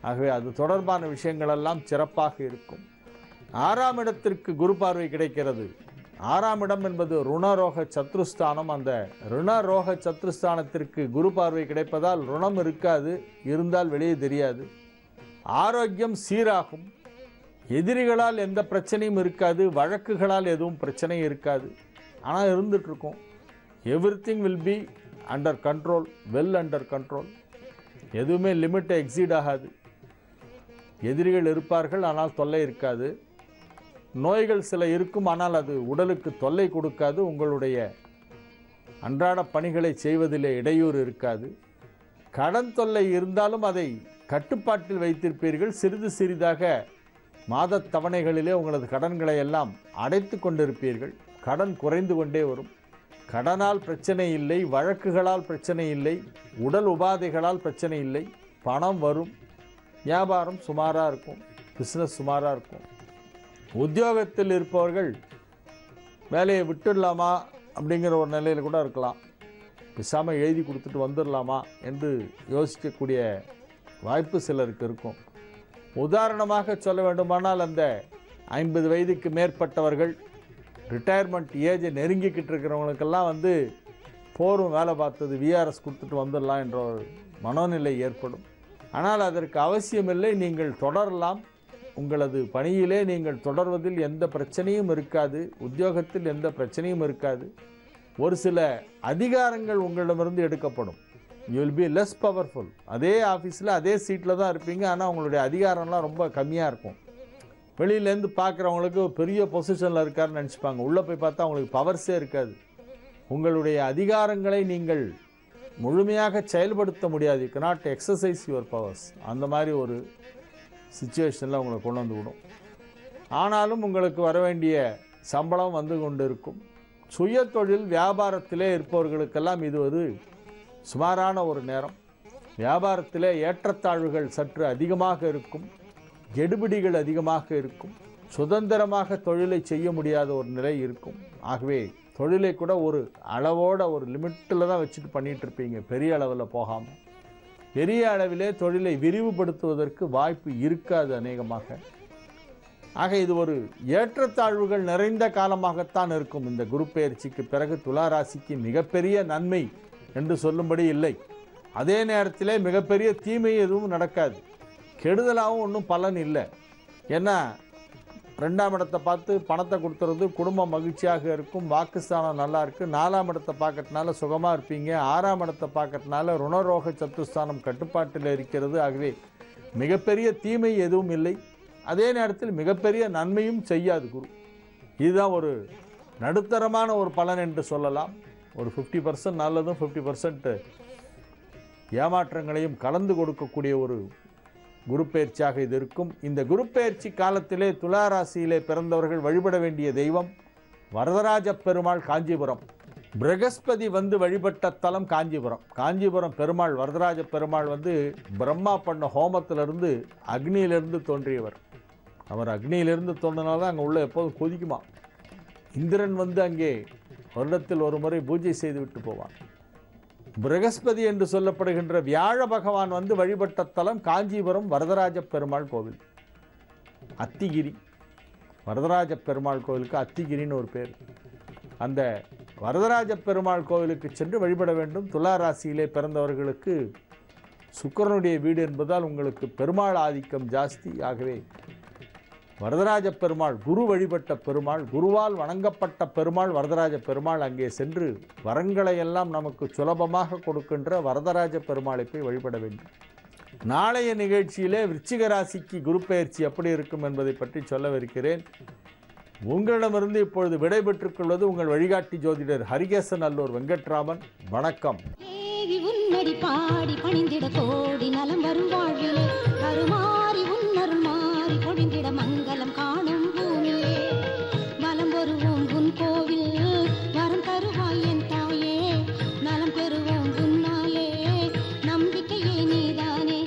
ஆகவே அது தொடர்பான விஷயங்களெல்லாம் சிறப்பாக இருக்கும். 6ஆம் இடத்திற்கு குரு பார்வை கிடைக்கிறது. 6ஆம் இடம் என்பது ருணரோக சத்ருஸ்தானம். அந்த ருணரோக சத்ருஸ்தானத்திற்கு குரு பார்வை கிடைப்பதால் ருணம் இருக்காது, இருந்தால் வெளியே தெரியாது. ஆரோக்கியம் சீராகும். எதிரிகளால் எந்த பிரச்சனையும் இருக்காது, வழக்குகளால் எதுவும் பிரச்சனை இருக்காது. ஆனால் இருந்துகிட்ருக்கும். Everything will be under control, well under control. எதுவுமே லிமிட்டை எக்ஸீட் ஆகாது. எதிரிகள் இருப்பார்கள், ஆனால் தொல்லை இருக்காது. நோய்கள் சில இருக்கும், ஆனால் அது உடலுக்கு தொல்லை கொடுக்காது. உங்களுடைய அன்றாட பணிகளை செய்வதிலே இடையூறு இருக்காது. கடன் தொல்லை இருந்தாலும் அதை கட்டுப்பாட்டில் வைத்திருப்பீர்கள். சிறிது சிறிதாக மாத தவணைகளிலே உங்களது கடன்களை எல்லாம் அடைத்து கொண்டிருப்பீர்கள். கடன் குறைந்து கொண்டே வரும். கடனால் பிரச்சனை இல்லை, வழக்குகளால் பிரச்சனை இல்லை, உடல் உபாதைகளால் பிரச்சனை இல்லை. பணம் வரும். வியாபாரம் சுமாராக இருக்கும், பிஸ்னஸ் சுமாராக இருக்கும். உத்தியோகத்தில் இருப்பவர்கள் வேலையை விட்டுடலாமா அப்படிங்கிற ஒரு நிலையில் கூட இருக்கலாம். பேசாமல் எழுதி கொடுத்துட்டு வந்துடலாமா என்று யோசிக்கக்கூடிய வாய்ப்பு சிலருக்கு இருக்கும். உதாரணமாக சொல்ல வேண்டுமானால், அந்த 50 வயதுக்கு மேற்பட்டவர்கள், ரிட்டையர்மெண்ட் ஏஜை நெருங்கிக்கிட்டு இருக்கிறவங்களுக்கெல்லாம் போரும் வேலை பார்த்தது, விஆர்எஸ் கொடுத்துட்டு வந்துடலாம் என்ற ஒரு மனோநிலை ஏற்படும். ஆனால் அதற்கு அவசியமில்லை. நீங்கள் தொடரலாம். உங்களது பணியிலே நீங்கள் தொடர்வதில் எந்த பிரச்சனையும் இருக்காது. உத்தியோகத்தில் எந்த பிரச்சனையும் இருக்காது. ஒரு சில அதிகாரங்கள் உங்களிடமிருந்து எடுக்கப்படும். You will be less powerful. அதே ஆஃபீஸில் அதே சீட்டில் தான் இருப்பீங்க, ஆனால் உங்களுடைய அதிகாரம்லாம் ரொம்ப கம்மியாக இருக்கும். வெளியிலேருந்து பார்க்குறவங்களுக்கு பெரிய பொசிஷனில் இருக்காருன்னு நினச்சிப்பாங்க. உள்ளே போய் பார்த்தா அவங்களுக்கு பவர்ஸே இருக்காது. உங்களுடைய அதிகாரங்களை நீங்கள் முழுமையாக செயல்படுத்த முடியாது. You cannot exercise your powers. அந்த மாதிரி ஒரு சிச்சுவேஷனில் உங்களை கொண்டு வந்து விடும். ஆனாலும் உங்களுக்கு வர வேண்டிய சம்பளம் வந்து கொண்டு இருக்கும். சுய தொழில் வியாபாரத்திலே இருப்பவர்களுக்கெல்லாம் இது ஒரு சுமாரான ஒரு நேரம். வியாபாரத்திலே ஏற்றத்தாழ்வுகள் சற்று அதிகமாக இருக்கும். கெடுபிடிகள் அதிகமாக இருக்கும். சுதந்திரமாக தொழிலை செய்ய முடியாத ஒரு நிலை இருக்கும். ஆகவே தொழிலை கூட ஒரு அளவோட, ஒரு லிமிட்டில் தான் வச்சுட்டு பண்ணிகிட்டு இருப்பீங்க, பெரிய அளவில் போகாமல். பெரிய அளவிலே தொழிலை விரிவுபடுத்துவதற்கு வாய்ப்பு இருக்காது அநேகமாக. ஆக இது ஒரு ஏற்றத்தாழ்வுகள் நிறைந்த காலமாகத்தான் இருக்கும். இந்த குரு பெயர்ச்சிக்கு பிறகு துலா ராசிக்கு மிகப்பெரிய நன்மை என்று சொல்லும்படி இல்லை. அதே நேரத்திலே மிகப்பெரிய தீமை எதுவும் நடக்காது. கெடுதலாகவும் ஒன்றும் பலன் இல்லை. ஏன்னா 2ஆம் இடத்தை பார்த்து பணத்தை கொடுத்துறது, குடும்பம் மகிழ்ச்சியாக இருக்கும், வாக்குஸ்தானம் நல்லா இருக்குது. 4ஆம் இடத்தை பார்க்கறதுனால சுகமாக இருப்பீங்க. 6ஆம் இடத்தை பார்க்கறதுனால ருணரோக சத்துஸ்தானம் கட்டுப்பாட்டில் இருக்கிறது. ஆகவே மிகப்பெரிய தீமை எதுவும் இல்லை. அதே நேரத்தில் மிகப்பெரிய நன்மையும் செய்யாது குரு. இதுதான் ஒரு நடுத்தரமான ஒரு பலன் என்று சொல்லலாம். ஒரு 50% நல்லதும் 50% ஏமாற்றங்களையும் கலந்து கொடுக்கக்கூடிய ஒரு குரு பெயர்ச்சியாக இது இருக்கும். இந்த குரு பெயர்ச்சி காலத்திலே துலா ராசியிலே பிறந்தவர்கள் வழிபட வேண்டிய தெய்வம் வரதராஜ பெருமாள், காஞ்சிபுரம். பிரகஸ்பதி வழிபட்ட தலம் காஞ்சிபுரம். காஞ்சிபுரம் பெருமாள், வரதராஜ பெருமாள் பிரம்மா பண்ண ஹோமத்திலிருந்து, அக்னியிலிருந்து தோன்றியவர். அவர் அக்னியிலிருந்து தோன்றினால தான் அங்கே உள்ள எப்போதும் கொதிக்குமா. இந்திரன் அங்கே வருடத்தில் ஒரு முறை பூஜை செய்து விட்டு போவான். பிரகஸ்பதி என்று சொல்லப்படுகின்ற வியாழ பகவான் வழிபட்ட தலம் காஞ்சிபுரம் வரதராஜ பெருமாள் கோவில். அத்திகிரி, வரதராஜ பெருமாள் கோவிலுக்கு அத்திகிரின்னு ஒரு பேர். அந்த வரதராஜ பெருமாள் கோவிலுக்கு சென்று வழிபட வேண்டும். துலா ராசியிலே பிறந்தவர்களுக்கு சுக்கிரனுடைய வீடு என்பதால் உங்களுக்கு பெருமாள் ஆதிக்கம் ஜாஸ்தி. ஆகவே வரதராஜ பெருமாள், குரு வழிபட்ட பெருமாள், குருவால் வணங்கப்பட்ட பெருமாள் வரதராஜ பெருமாள். அங்கே சென்று வரங்களை எல்லாம் நமக்கு சுலபமாக கொடுக்கின்ற வரதராஜ பெருமாளை போய் வழிபட வேண்டும். நாளைய நிகழ்ச்சியிலே விருச்சிக ராசிக்கு குரு பெயர்ச்சி எப்படி இருக்கும் என்பதை பற்றி சொல்லவிருக்கிறேன். உங்களிடமிருந்து இப்பொழுது விடைபெற்றுக் கொள்வது உங்கள் வழிகாட்டி ஜோதிடர் ஹரிகேசன் அல்லூர் வெங்கட்ராமன். வணக்கம். பாடி பணிந்திட கோடி நலம் வரும் வாழ்விலே கருமாறி உன்னருள் மாறி பொழிந்திட மங்களம் காணும் பூமியே வலம் வருவோம் உன் கோவில் வரம் தருவாய் என் தாயே நலம் பெறுவோம் உன்னாலே நம்பிக்கையே நீதானே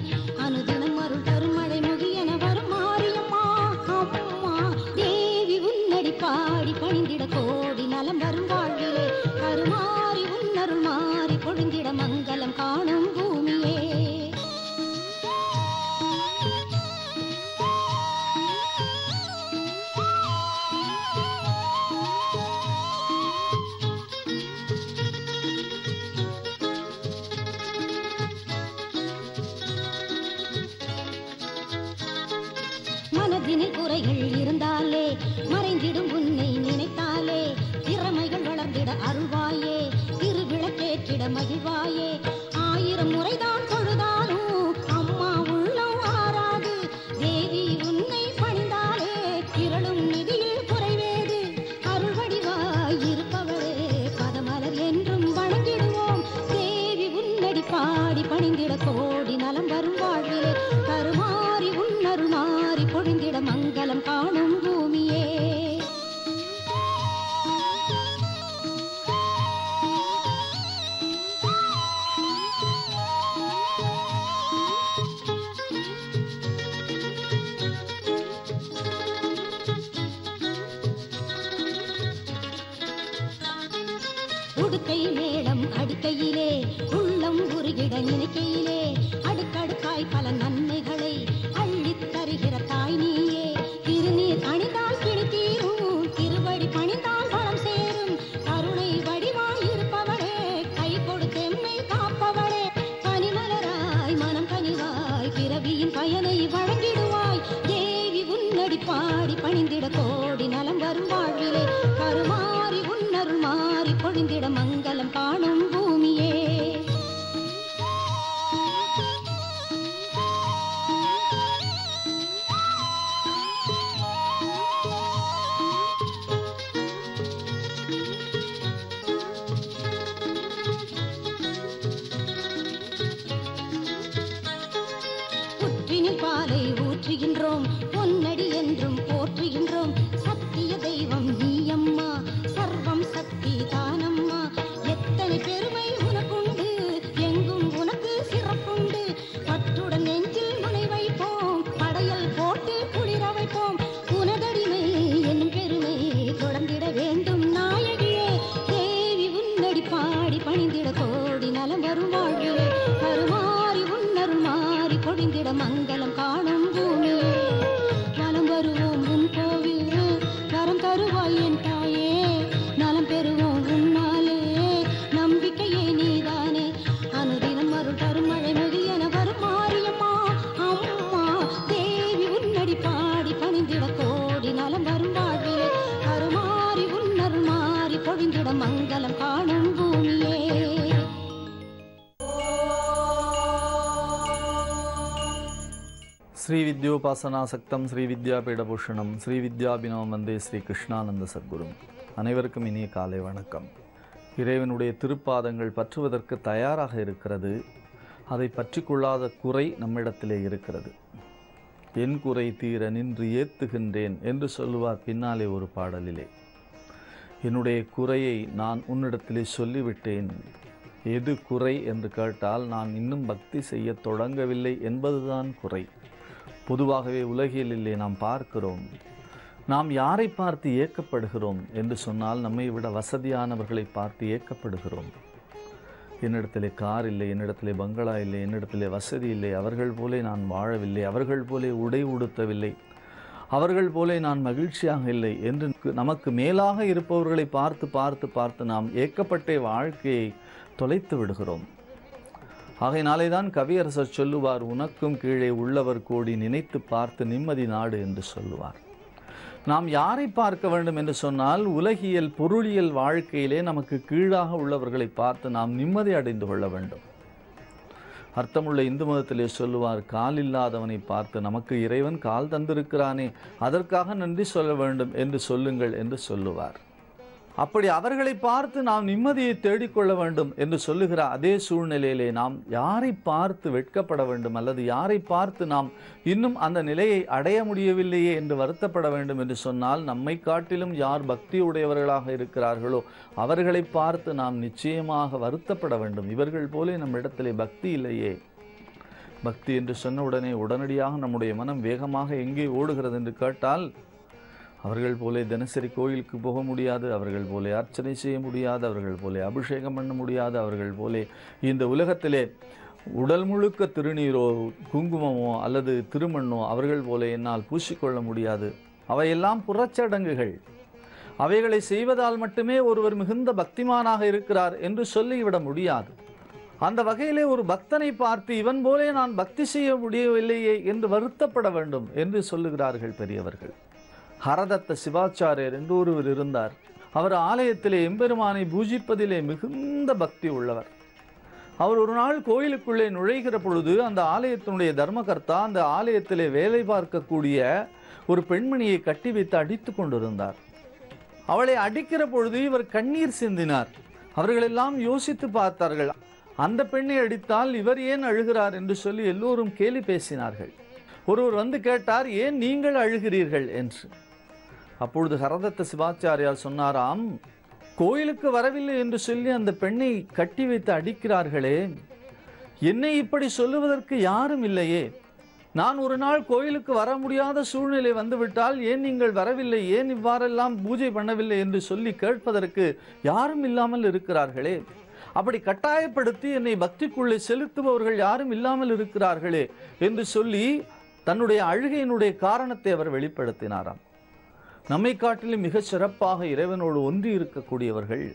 அனுதினம் அருள் தரும் மழை முகியன வரும் மாரியம்மா அம்மா தேவி உன்னடி பாடி பணிந்திட கோடி நலம் வரும் வாழ்விலே கருமாறி உன்னருள் மாறி பொழிந்திட மங்களம் காணும் பூமியே. குறைகள் இருந்தாலே மறைந்திடும் உன்னை நினைத்தாலே திறமைகள் வளர்ந்திட அருள்வாயே திருவிளக்கேற்றிட மகிழ்வாயே 1000 முறைதான் தொழுதாலும் அம்மா உள்ளம் ஆறாது தேவி உன்னை பணிந்தாலே திரளும் நிதியில் குறைவேது அருள் வடிவாய் இருப்பவளே பதமலர் என்றும் வணங்கிடுவோம் தேவி உன்னடி பாடி பணிந்திட கோடி நலம் வரும் வாழ்விலே கருமாறி உன்னருள் மாறி பொழிந்திட மங்களம் காணும் பூமியே. உடுக்கை மேளம் அடிக்கையிலே உள்ளம் உருகிட நினைக்கையிலே அடுக்கடுக்காய் பல நன்மைகளை அள்ளித் தருகிற தாய் நீயே திருநீர் அணிந்தால் கிழித்தீரும் திருவடி பணிந்தால் பலம் சேரும் கருணை வடிவாய் இருப்பவளே கை கொடுத்தெம்மை காப்பவளே பனிமலராய் மனம் கனிவாய் பிறவியின் பயனை வழங்கிடுவாய் தேவி உன்னடி பாடி பணிந்திட கோடி நலம் வரும் வாழ்விலே கருமாறி உன்னருள் மாறி பொழிந்திட மங்களம் காணும் பூமியே. புற்றினில் பாலை ஊற்றுகின்றோம் பொன்னடி என்றும் போற்றுகின்றோம் சத்திய தெய்வம் நீ அம்மா சர்வம் சக்தி தானம்மா எத்தனை பெருமை உனக்குண்டு எங்கும் உனக்கு சிறப்புண்டு பற்றுடன் நெஞ்சில் முனை வைப்போம் படையல் போட்டு குளிர வைப்போம் உனதடிமை என்னும் பெருமை தொடர்ந்திட வேண்டும் நாயகியே தேவி உன்னடி பாடி பணிந்திட கோடி நலம் வரும் வாழ்விலே கருமாறி உன்னருள் மாறி பொழிந்திட மங்களம் காணும் பூமியே. நலம் வருவோம் உன் கோவில் வரம் தருவாய் என் தாயே நலம் பெறுவோம் உன்னாலே நம்பிக்கையே நீதானே அனுதினம் அருள் தரும் மழை மொழியென வரும் மாரியம்மா அம்மா தேவி உன்னடி பாடி பணிந்திட கோடி நலம் வரும் வாழ்விலே கருமாறி உன்னருள் மாறி பொழிந்திட மங்களம் காணும் பூமியே. ஸ்ரீ வித்யோபாசனாசக்தம் ஸ்ரீ வித்யாபீடபூஷணம் ஸ்ரீ வித்யாபினவம் வந்தே ஸ்ரீ கிருஷ்ணானந்த சத்குரும். அனைவருக்கும் இனிய காலை வணக்கம். இறைவனுடைய திருப்பாதங்கள் பற்றுவதற்கு தயாராக இருக்கிறது. அதை பற்றி கொள்ளாத குறை நம்மிடத்திலே இருக்கிறது. என் குறை தீர நின்று ஏத்துகின்றேன் என்று சொல்லுவார் பின்னாலே ஒரு பாடலிலே. என்னுடைய குறையை நான் உன்னிடத்திலே சொல்லிவிட்டேன். எது குறை என்று கேட்டால் நான் இன்னும் பக்தி செய்ய தொடங்கவில்லை என்பதுதான் குறை. பொதுவாகவே உலகிலே நாம் பார்க்கிறோம், நாம் யாரை பார்த்து ஏக்கப்படுகிறோம் என்று சொன்னால் நம்மை விட வசதியானவர்களை பார்த்து ஏக்கப்படுகிறோம். என்னிடத்திலே கார் இல்லை, என்னிடத்திலே பங்களா இல்லை, என்னிடத்திலே வசதி இல்லை, அவர்கள் போலே நான் வாழவில்லை, அவர்கள் போலே உடை உடுத்தவில்லை, அவர்கள் போலே நான் மகிழ்ச்சியாக இல்லை என்று நமக்கு மேலாக இருப்பவர்களை பார்த்து பார்த்து பார்த்து நாம் ஏக்கப்பட்ட வாழ்க்கையை தொலைத்து விடுகிறோம். ஆகையினாலே தான் கவியரசர் சொல்லுவார், உனக்கும் கீழே உள்ளவர் கோடி நினைத்து பார்த்து நிம்மதி நாடு என்று சொல்லுவார். நாம் யாரை பார்க்க வேண்டும் என்று சொன்னால் உலகியல் பொருளியல் வாழ்க்கையிலே நமக்கு கீழாக உள்ளவர்களை பார்த்து நாம் நிம்மதி அடைந்து கொள்ள வேண்டும். அர்த்தமுள்ள இந்து மதத்திலே சொல்லுவார், கால் இல்லாதவனை பார்த்து நமக்கு இறைவன் கால் தந்திருக்கிறானே அதற்காக நன்றி சொல்ல வேண்டும் என்று சொல்லுங்கள் என்று சொல்லுவார். அப்படி அவர்களை பார்த்து நாம் நிம்மதியை தேடிக்கொள்ள வேண்டும் என்று சொல்லுகிற அதே சூழ்நிலையிலே நாம் யாரை பார்த்து வெட்கப்பட வேண்டும் அல்லது யாரை பார்த்து நாம் இன்னும் அந்த நிலையை அடைய முடியவில்லையே என்று வருத்தப்பட வேண்டும் என்று சொன்னால் நம்மை காட்டிலும் யார் பக்தி உடையவர்களாக இருக்கிறார்களோ அவர்களை பார்த்து நாம் நிச்சயமாக வருத்தப்பட வேண்டும். இவர்கள் போலே நம்மிடத்திலே பக்தி இல்லையே. பக்தி என்று சொன்ன உடனடியாக நம்முடைய மனம் வேகமாக எங்கே ஓடுகிறது என்று கேட்டால், அவர்கள் போலே தினசரி கோயிலுக்கு போக முடியாது, அவர்கள் போலே அர்ச்சனை செய்ய முடியாது, அவர்கள் போலே அபிஷேகம் பண்ண முடியாது, அவர்கள் போலே இந்த உலகத்திலே உடல் முழுக்க திருநீரோ குங்குமமோ அல்லது திருமண்ணோ அவர்கள் போலே என்னால் பூசிக்கொள்ள முடியாது. அவையெல்லாம் புறச்சடங்குகள். அவைகளை செய்வதால் மட்டுமே ஒருவர் மிகுந்த பக்திமானாக இருக்கிறார் என்று சொல்லிவிட முடியாது. அந்த வகையிலே ஒரு பக்தனை பார்த்து இவன் போலே நான் பக்தி செய்ய முடியவில்லையே என்று வருத்தப்பட வேண்டும் என்று சொல்லுகிறார்கள் பெரியவர்கள். ஹரதத்த சிவாச்சாரியர் என்று ஒருவர் இருந்தார். அவர் ஆலயத்திலே எம்பெருமானை பூஜிப்பதிலே மிகுந்த பக்தி உள்ளவர். அவர் ஒரு நாள் கோயிலுக்குள்ளே நுழைகிற பொழுது அந்த ஆலயத்தினுடைய தர்மகர்த்தா அந்த ஆலயத்திலே வேலை பார்க்கக்கூடிய ஒரு பெண்மணியை கட்டி வைத்து அடித்து கொண்டிருந்தார். அவளை அடிக்கிற பொழுது இவர் கண்ணீர் சிந்தினார். அவர்களெல்லாம் யோசித்து பார்த்தார்கள். அந்த பெண்ணை அடித்தால் இவர் ஏன் அழுகிறார் என்று சொல்லி எல்லோரும் கேலி பேசினார்கள். ஒருவர் வந்து கேட்டார், ஏன் நீங்கள் அழுகிறீர்கள் என்று. அப்பொழுது ஹரதத்த சிவாச்சாரியார் சொன்னாராம், கோயிலுக்கு வரவில்லை என்று சொல்லி அந்த பெண்ணை கட்டி வைத்து அடிக்கிறார்களே, என்னை இப்படி சொல்லுவதற்கு யாரும் இல்லையே. நான் ஒரு நாள் கோயிலுக்கு வர முடியாத சூழ்நிலை வந்துவிட்டால் ஏன் நீங்கள் வரவில்லை, ஏன் இவ்வாறெல்லாம் பூஜை பண்ணவில்லை என்று சொல்லி கேட்பதற்கு யாரும் இல்லாமல் இருக்கிறார்களே. அப்படி கட்டாயப்படுத்தி என்னை பக்திக்குள்ளே செலுத்துபவர்கள் யாரும் இல்லாமல் இருக்கிறார்களே என்று சொல்லி தன்னுடைய அழுகையினுடைய காரணத்தை அவர் வெளிப்படுத்தினாராம். நம்மை காட்டிலும் மிக சிறப்பாக இறைவனோடு ஒன்றி இருக்கக்கூடியவர்கள்,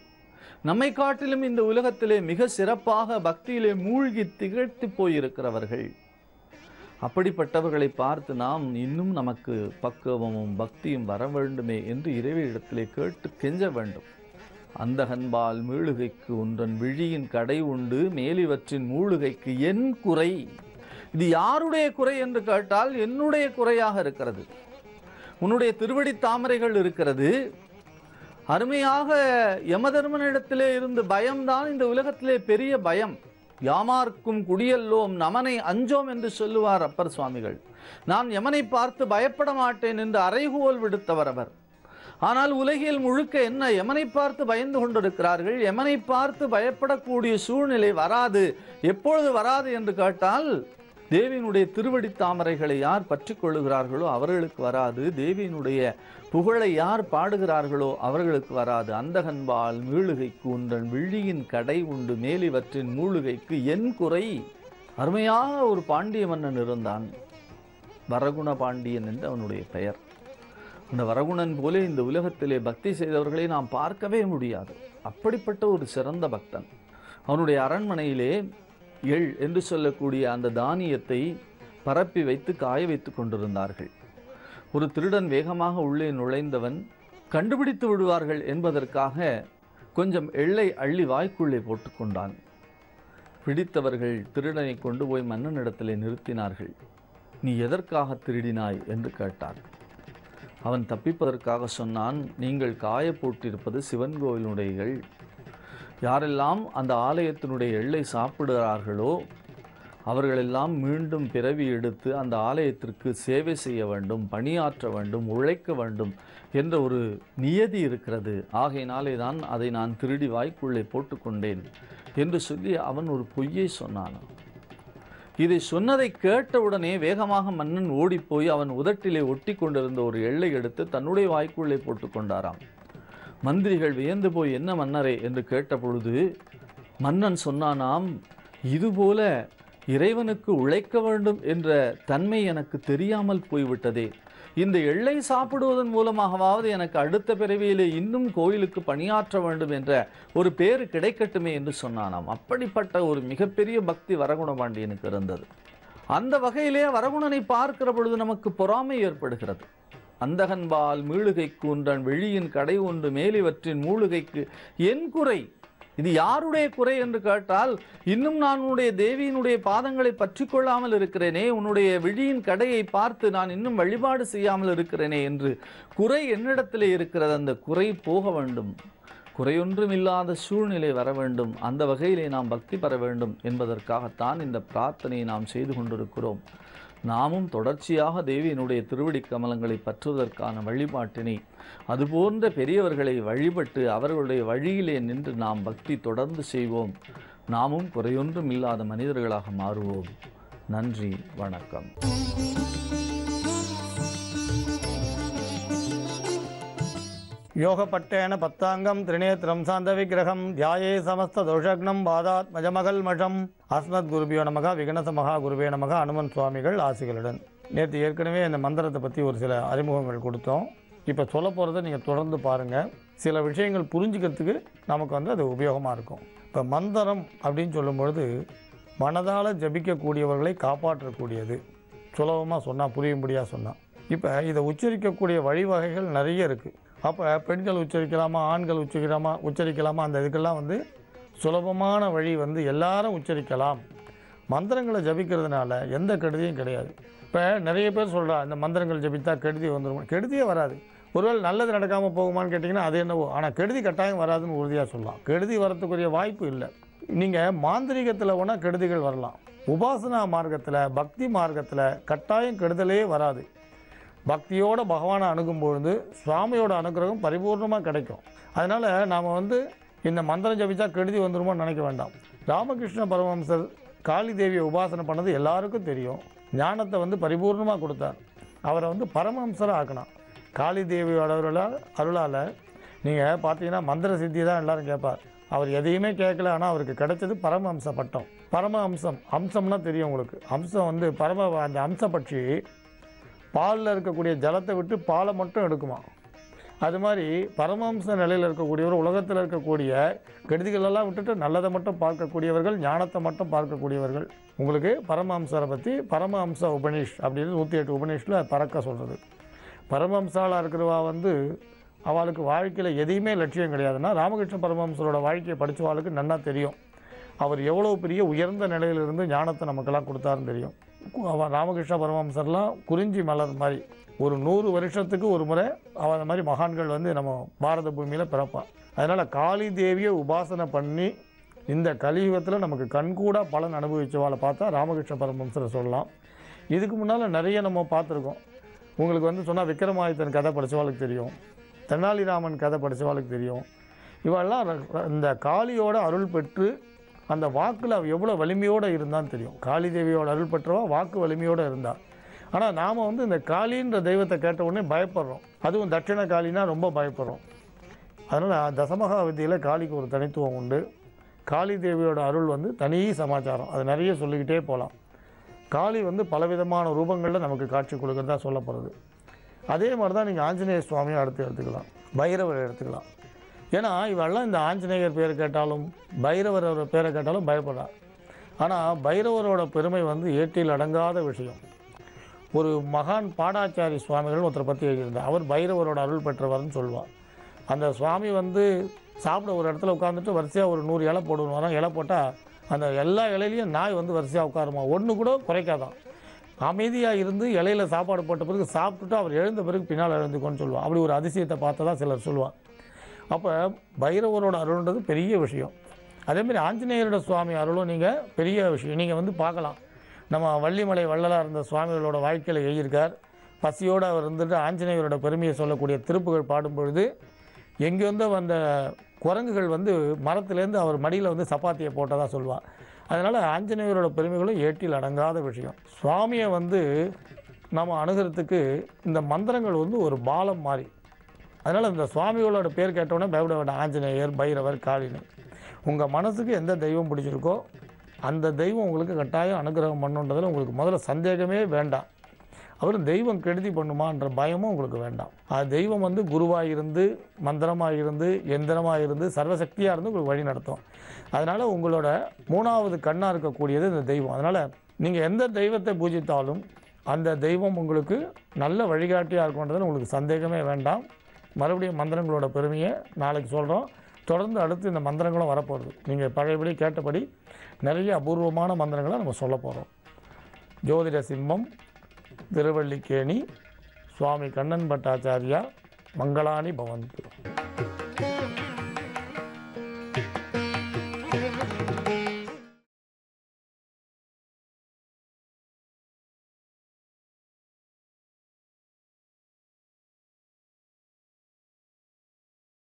நம்மை காட்டிலும் இந்த உலகத்திலே மிக சிறப்பாக பக்தியிலே மூழ்கி திகழ்த்தி போயிருக்கிறவர்கள், அப்படிப்பட்டவர்களை பார்த்து நாம் இன்னும் நமக்கு பக்குவமும் பக்தியும் வர வேண்டுமே என்று இறைவனிடத்திலே கேட்டு கெஞ்ச வேண்டும். அந்தகன்பால் மீளுகைக்கு உன்றன் விழியின் கடை உண்டு மேலிவற்றின் மூழுகைக்கு என் குறை. இது யாருடைய குறை என்று கேட்டால் என்னுடைய குறையாக இருக்கிறது. உன்னுடைய திருவடி தாமரைகள் இருக்கிறது. அருமையாக யமதர்மனிடத்திலே இருந்து பயம்தான் இந்த உலகத்திலே பெரிய பயம். யாமார்க்கும் குடியல்லோம் நமனை அஞ்சோம் என்று சொல்லுவார் அப்பர் சுவாமிகள். நான் யமனை பார்த்து பயப்பட மாட்டேன் என்று அறைகூவல் விடுத்தவர் அவர். ஆனால் உலகில் முழுக்க என்ன யமனை பார்த்து பயந்து கொண்டிருக்கிறார்கள். யமனை பார்த்து பயப்படக்கூடிய சூழ்நிலை வராது. எப்பொழுது வராது என்று கேட்டால், தேவியினுடைய திருவடி தாமரைகளை யார் பற்றி கொள்ளுகிறார்களோ அவர்களுக்கு வராது. தேவியினுடைய புகழை யார் பாடுகிறார்களோ அவர்களுக்கு வராது. அந்தகன்பால் மீளுகைக்கு உன்றன் விழியின் கடை உண்டு மேலிவற்றின் மூழுகைக்கு என் குறை. அருமையாக ஒரு பாண்டிய மன்னன் இருந்தான், வரகுண பாண்டியன் என்று அவனுடைய பெயர். அந்த வரகுணன் போல இந்த உலகத்திலே பக்தி செய்தவர்களை நாம் பார்க்கவே முடியாது. அப்படிப்பட்ட ஒரு சிறந்த பக்தன். அவனுடைய அரண்மனையிலே எள் என்று சொல்லக்கூடிய அந்த தானியத்தை பரப்பி வைத்து காய வைத்து கொண்டிருந்தார்கள். ஒரு திருடன் வேகமாக உள்ளே நுழைந்தவன் கண்டுபிடித்து விடுவார்கள் என்பதற்காக கொஞ்சம் எள்ளை அள்ளி வாய்க்குள்ளே போட்டுக்கொண்டான். பிடித்தவர்கள் திருடனை கொண்டு போய் மன்னனிடத்திலே நிறுத்தினார்கள். நீ எதற்காக திருடினாய் என்று கேட்டார். அவன் தப்பிப்பதற்காக சொன்னான், நீங்கள் காய போட்டிருப்பது சிவன் கோயிலுடைய எள். யாரெல்லாம் அந்த ஆலயத்தினுடைய எள்ளை சாப்பிடுகிறார்களோ அவர்களெல்லாம் மீண்டும் பிறவி எடுத்து அந்த ஆலயத்திற்கு சேவை செய்ய வேண்டும், பணியாற்ற வேண்டும், உழைக்க வேண்டும் என்ற ஒரு நியதி இருக்கிறது. ஆகையினாலே தான் அதை நான் திருடி வாய்க்குள்ளே போட்டுக்கொண்டேன் என்று சொல்லி அவன் ஒரு பொய்யை சொன்னான். இதை சொன்னதை கேட்டவுடனே வேகமாக மன்னன் ஓடிப்போய் அவன் உதட்டிலே ஒட்டி கொண்டிருந்த ஒரு எள்ளை எடுத்து தன்னுடைய வாய்க்குள்ளே போட்டுக்கொண்டாராம். மந்திரிகள் வியந்து போய், என்ன மன்னரே என்று கேட்ட பொழுது மன்னன் சொன்னானாம், இதுபோல இறைவனுக்கு உழைக்க வேண்டும் என்ற தன்மை எனக்கு தெரியாமல் போய்விட்டதே. இந்த எள்ளை சாப்பிடுவதன் மூலமாகவாவது எனக்கு அடுத்த பிறவியிலே இன்னும் கோயிலுக்கு பணியாற்ற வேண்டும் என்ற ஒரு பேரு கிடைக்கட்டுமே என்று சொன்னானாம். அப்படிப்பட்ட ஒரு மிகப்பெரிய பக்தி வரகுண பாண்டியனுக்கு இருந்தது. அந்த வகையிலே வரகுணனை பார்க்கிற பொழுது நமக்கு பொறாமை ஏற்படுகிறது. அந்தகன்பால் மீளுகைக்கு உன்றன் வெளியின் கடை உண்டு மேலிவற்றின் மூழுகைக்கு என் குறை. இது யாருடைய குறை என்று கேட்டால், இன்னும் நான் உன்னுடைய தேவியினுடைய பாதங்களை பற்றி கொள்ளாமல் இருக்கிறேனே, உன்னுடைய விழியின் கடையை பார்த்து நான் இன்னும் வழிபாடு செய்யாமல் இருக்கிறேனே என்று குறை என்னிடத்திலே இருக்கிறது. அந்த குறை போக வேண்டும், குறையொன்றும் இல்லாத சூழ்நிலை வர வேண்டும். அந்த வகையிலே நாம் பக்தி பெற வேண்டும் என்பதற்காகத்தான் இந்த பிரார்த்தனையை நாம் செய்து கொண்டிருக்கிறோம். நாமும் தொடர்ச்சியாக தேவியினுடைய திருவடி கமலங்களை பற்றுவதற்கான வழிபாட்டினை, அதுபோன்ற பெரியவர்களை வழிபட்டு அவர்களுடைய வழியிலே நின்று நாம் பக்தி தொடர்ந்து செய்வோம். நாமும் குறையொன்றும் இல்லாத மனிதர்களாக மாறுவோம். நன்றி, வணக்கம். யோகப்பட்டேன பத்தாங்கம் திரிநேத்திரம் சாந்த விக்கிரகம் தியாயே சமஸ்த தோஷக்னம் பாதாத் மஜமகள் மஷம். அஸ்மத் குருபியோ நமக விகனச மகா குருவே நமக. அனுமன் சுவாமிகள் ஆசிகளுடன். நேற்று ஏற்கனவே இந்த மந்திரத்தை பற்றி ஒரு சில அறிமுகங்கள் கொடுத்தோம். இப்போ சொல்ல போகிறத நீங்கள் தொடர்ந்து பாருங்கள். சில விஷயங்கள் புரிஞ்சுக்கிறதுக்கு நமக்கு அது உபயோகமாக இருக்கும். இப்போ மந்திரம் அப்படின்னு சொல்லும்பொழுது மனதால் ஜபிக்கக்கூடியவர்களை காப்பாற்றக்கூடியது. சுலபமாக சொன்னால், புரியும்படியாக சொன்னால், இப்போ இதை உச்சரிக்கக்கூடிய வழிவகைகள் நிறைய இருக்குது. அப்போ பெண்கள் உச்சரிக்கலாமா, ஆண்கள் உச்சரிக்கலாமா, அந்த இதுக்கெல்லாம் வந்து சுலபமான வழி வந்து எல்லாரும் உச்சரிக்கலாம். மந்திரங்களை ஜபிக்கிறதுனால எந்த கெடுதியும் கிடையாது. இப்போ நிறைய பேர் சொல்கிறா இந்த மந்திரங்கள் ஜபித்தா கெடுதி வந்துடும். கெடுதியே வராது. ஒருவேளை நல்லது நடக்காமல் போகுமான்னு கேட்டிங்கன்னா அது என்னவோ, ஆனால் கெடுதி கட்டாயம் வராதுன்னு உறுதியாக சொல்லலாம். கெடுதி வரத்துக்குரிய வாய்ப்பு இல்லை. நீங்கள் மாந்திரிகத்தில் வேணால் கெடுதிகள் வரலாம். உபாசனா மார்க்கத்தில், பக்தி மார்க்கத்தில் கட்டாயம் கெடுதலே வராது. பக்தியோடு பகவானை அணுகும் பொழுது சுவாமியோட அனுகிரகம் பரிபூர்ணமாக கிடைக்கும். அதனால் நாம் வந்து இந்த மந்திரம் ஜபிச்சா கெடுதி வந்துருமோன்னு நினைக்க வேண்டாம். ராமகிருஷ்ண பரமஹம்சர் காளி தேவியை உபாசனை பண்ணது எல்லாருக்கும் தெரியும். ஞானத்தை வந்து பரிபூர்ணமாக கொடுத்தார். அவரை வந்து பரமஹம்சராக ஆக்கினான். காளி தேவியோட அருளால் நீங்கள் பார்த்தீங்கன்னா மந்திர சித்தி தான் எல்லோரும் கேட்பார். அவர் எதையுமே கேட்கல, ஆனால் அவருக்கு கிடைச்சது பரமஹம்ச பட்டம். பரமஹம்சம், அம்சம்னா தெரியும் உங்களுக்கு. அம்சம் வந்து அந்த அம்ச பட்சி பாலில் இருக்கக்கூடிய ஜலத்தை விட்டு பாலை மட்டும் எடுக்குமா. அது மாதிரி பரமஹம்ச நிலையில் இருக்கக்கூடியவர் உலகத்தில் இருக்கக்கூடிய கெடுதிகளெல்லாம் விட்டுட்டு நல்லதை மட்டும் பார்க்கக்கூடியவர்கள், ஞானத்தை மட்டும் பார்க்கக்கூடியவர்கள். உங்களுக்கு பரமஹம்சரை பற்றி பரமஹம்ச உபநிஷ் அப்படின்னு 108 உபநிஷில் பறக்க சொல்கிறது. பரமஹம்சாலாக இருக்கிறவா வந்து அவளுக்கு வாழ்க்கையில் எதையுமே லட்சியம் கிடையாதுன்னா, ராமகிருஷ்ண பரமஹம்சரோட வாழ்க்கையை படித்தவாளுக்கு நன்னா தெரியும். அவர் எவ்வளோ பெரிய உயர்ந்த நிலையிலிருந்து ஞானத்தை நமக்கெல்லாம் கொடுத்தாருன்னு தெரியும். ராமகிருஷ்ண பரமஹம்சர்லாம் குறிஞ்சி மலர் மாதிரி ஒரு 100 வருஷத்துக்கு ஒரு முறை அந்த மாதிரி மகான்கள் வந்து நம்ம பாரத பூமியில் பிறப்பான். அதனால் காளி தேவியை உபாசனை பண்ணி இந்த கலியுகத்தில் நமக்கு கண்கூட பலன் அனுபவிச்சவாளை பார்த்தா ராமகிருஷ்ண பரமஹம்சரை சொல்லலாம். இதுக்கு முன்னால் நிறைய நம்ம பார்த்துருக்கோம். உங்களுக்கு வந்து சொன்னால் விக்ரமாதித்தன் கதை படித்தவாளுக்கு தெரியும், தெனாலிராமன் கதை படித்தவாளுக்கு தெரியும். இவெல்லாம் இந்த காளியோட அருள் பெற்று அந்த வாக்கில் எவ்வளோ வலிமையோடு இருந்தான்னு தெரியும். காளி தேவியோட அருள் பெற்றவா வாக்கு வலிமையோடு இருந்தாள். ஆனால் நாம் வந்து இந்த காளின்ற தெய்வத்தை கேட்ட உடனே பயப்படுறோம். அதுவும் தட்சிண காளினா ரொம்ப பயப்படுறோம். அதனால் தசமகா வித்தியில் காளிக்கு ஒரு தனித்துவம் உண்டு. காளி தேவியோட அருள் வந்து தனி சமாச்சாரம். அது நிறைய சொல்லிக்கிட்டே போகலாம். காளி வந்து பலவிதமான ரூபங்களில் நமக்கு காட்சி கொடுக்குறதா சொல்லப்படுறது. அதே மாதிரி தான் நீங்கள் ஆஞ்சநேய சுவாமியை அடுத்து எடுத்துக்கலாம், பைரவர் எடுத்துக்கலாம். ஏன்னா இவெல்லாம் இந்த ஆஞ்சநேயர் பேரை கேட்டாலும் பைரவரோட பேரை கேட்டாலும் பயப்படுறார். ஆனால் பைரவரோட பெருமை வந்து ஏட்டில் அடங்காத விஷயம். ஒரு மகான் பாடாச்சாரி சுவாமிகள் ஒருத்தரை பற்றி எழுதியிருந்தார். அவர் பைரவரோட அருள் பெற்றவர்னு சொல்லுவார். அந்த சுவாமி வந்து சாப்பிட ஒரு இடத்துல உட்காந்துட்டு வரிசையாக ஒரு 100 இலை போடுவாராம். இலை போட்டால் அந்த எல்லா இலையிலையும் நாய் வந்து வரிசையாக உட்காருமா, ஒன்று கூட குறைக்காதான். அமைதியாக இருந்து இலையில் சாப்பாடு போட்ட பிறகு சாப்பிட்டுட்டு அவர் எழுந்த பிறகு பின்னால் எழுந்துக்கோன்னு சொல்லுவாள். அப்படி ஒரு அதிசயத்தை பார்த்ததா சிலர் சொல்லுவாள். அப்போ பைரவரோட அருள்ன்றது பெரிய விஷயம். அதேமாதிரி ஆஞ்சநேயரோட சுவாமி அருளும் நீங்கள் பெரிய விஷயம். நீங்கள் வந்து பார்க்கலாம், நம்ம வள்ளிமலை வள்ளலார் இருந்த சுவாமிகளோட வாழ்க்கையில் எழுதியிருக்கார். பசியோடு அவர் இருந்துட்டு ஆஞ்சநேயரோட பெருமையை சொல்லக்கூடிய திருப்புகள் பாடும் பொழுது எங்கேருந்தோ வந்த குரங்குகள் வந்து மரத்துலேருந்து அவர் மடியில் வந்து சப்பாத்தியை போட்டதாக சொல்லுவாள். அதனால் ஆஞ்சநேயரோட பெருமைகளும் ஏட்டில் அடங்காத விஷயம். சுவாமியை வந்து நம்ம அணுகிறதுக்கு இந்த மந்திரங்கள் வந்து ஒரு பாலம் மாதிரி. அதனால் இந்த சுவாமிகளோட பேர் கேட்டோன்னே பயப்பட வேண்டாம். ஆஞ்சநேயர், பைரவர், காளின்னு உங்கள் மனசுக்கு எந்த தெய்வம் பிடிச்சிருக்கோ அந்த தெய்வம் உங்களுக்கு கட்டாயம் அனுகிரகம் பண்ணுன்றதில் உங்களுக்கு முதல்ல சந்தேகமே வேண்டாம். அவர் தெய்வம் கெடுதி பண்ணுமான்ற பயமும் உங்களுக்கு வேண்டாம். அது தெய்வம் வந்து குருவாக இருந்து, மந்திரமாக இருந்து, எந்திரமாக இருந்து, சர்வசக்தியாக இருந்து உங்களுக்கு வழி நடத்தும். அதனால் உங்களோட 3வது கண்ணாக இருக்கக்கூடியது இந்த தெய்வம். அதனால் நீங்கள் எந்த தெய்வத்தை பூஜித்தாலும் அந்த தெய்வம் உங்களுக்கு நல்ல வழிகாட்டியாக இருக்குன்றதில் உங்களுக்கு சந்தேகமே வேண்டாம். மறுபடியும் மந்திரங்களோட பெருமையை நாளைக்கு சொல்கிறோம். தொடர்ந்து அடுத்து இந்த மந்திரங்களும் வரப்போகுது. நீங்கள் பழையபடி கேட்டபடி நிறைய அபூர்வமான மந்திரங்களை நம்ம சொல்ல போகிறோம். ஜோதிட சிம்மம், திருவல்லிக்கேணி, சுவாமி கண்ணன் பட்டாச்சாரியா, மங்களானி பவந்து.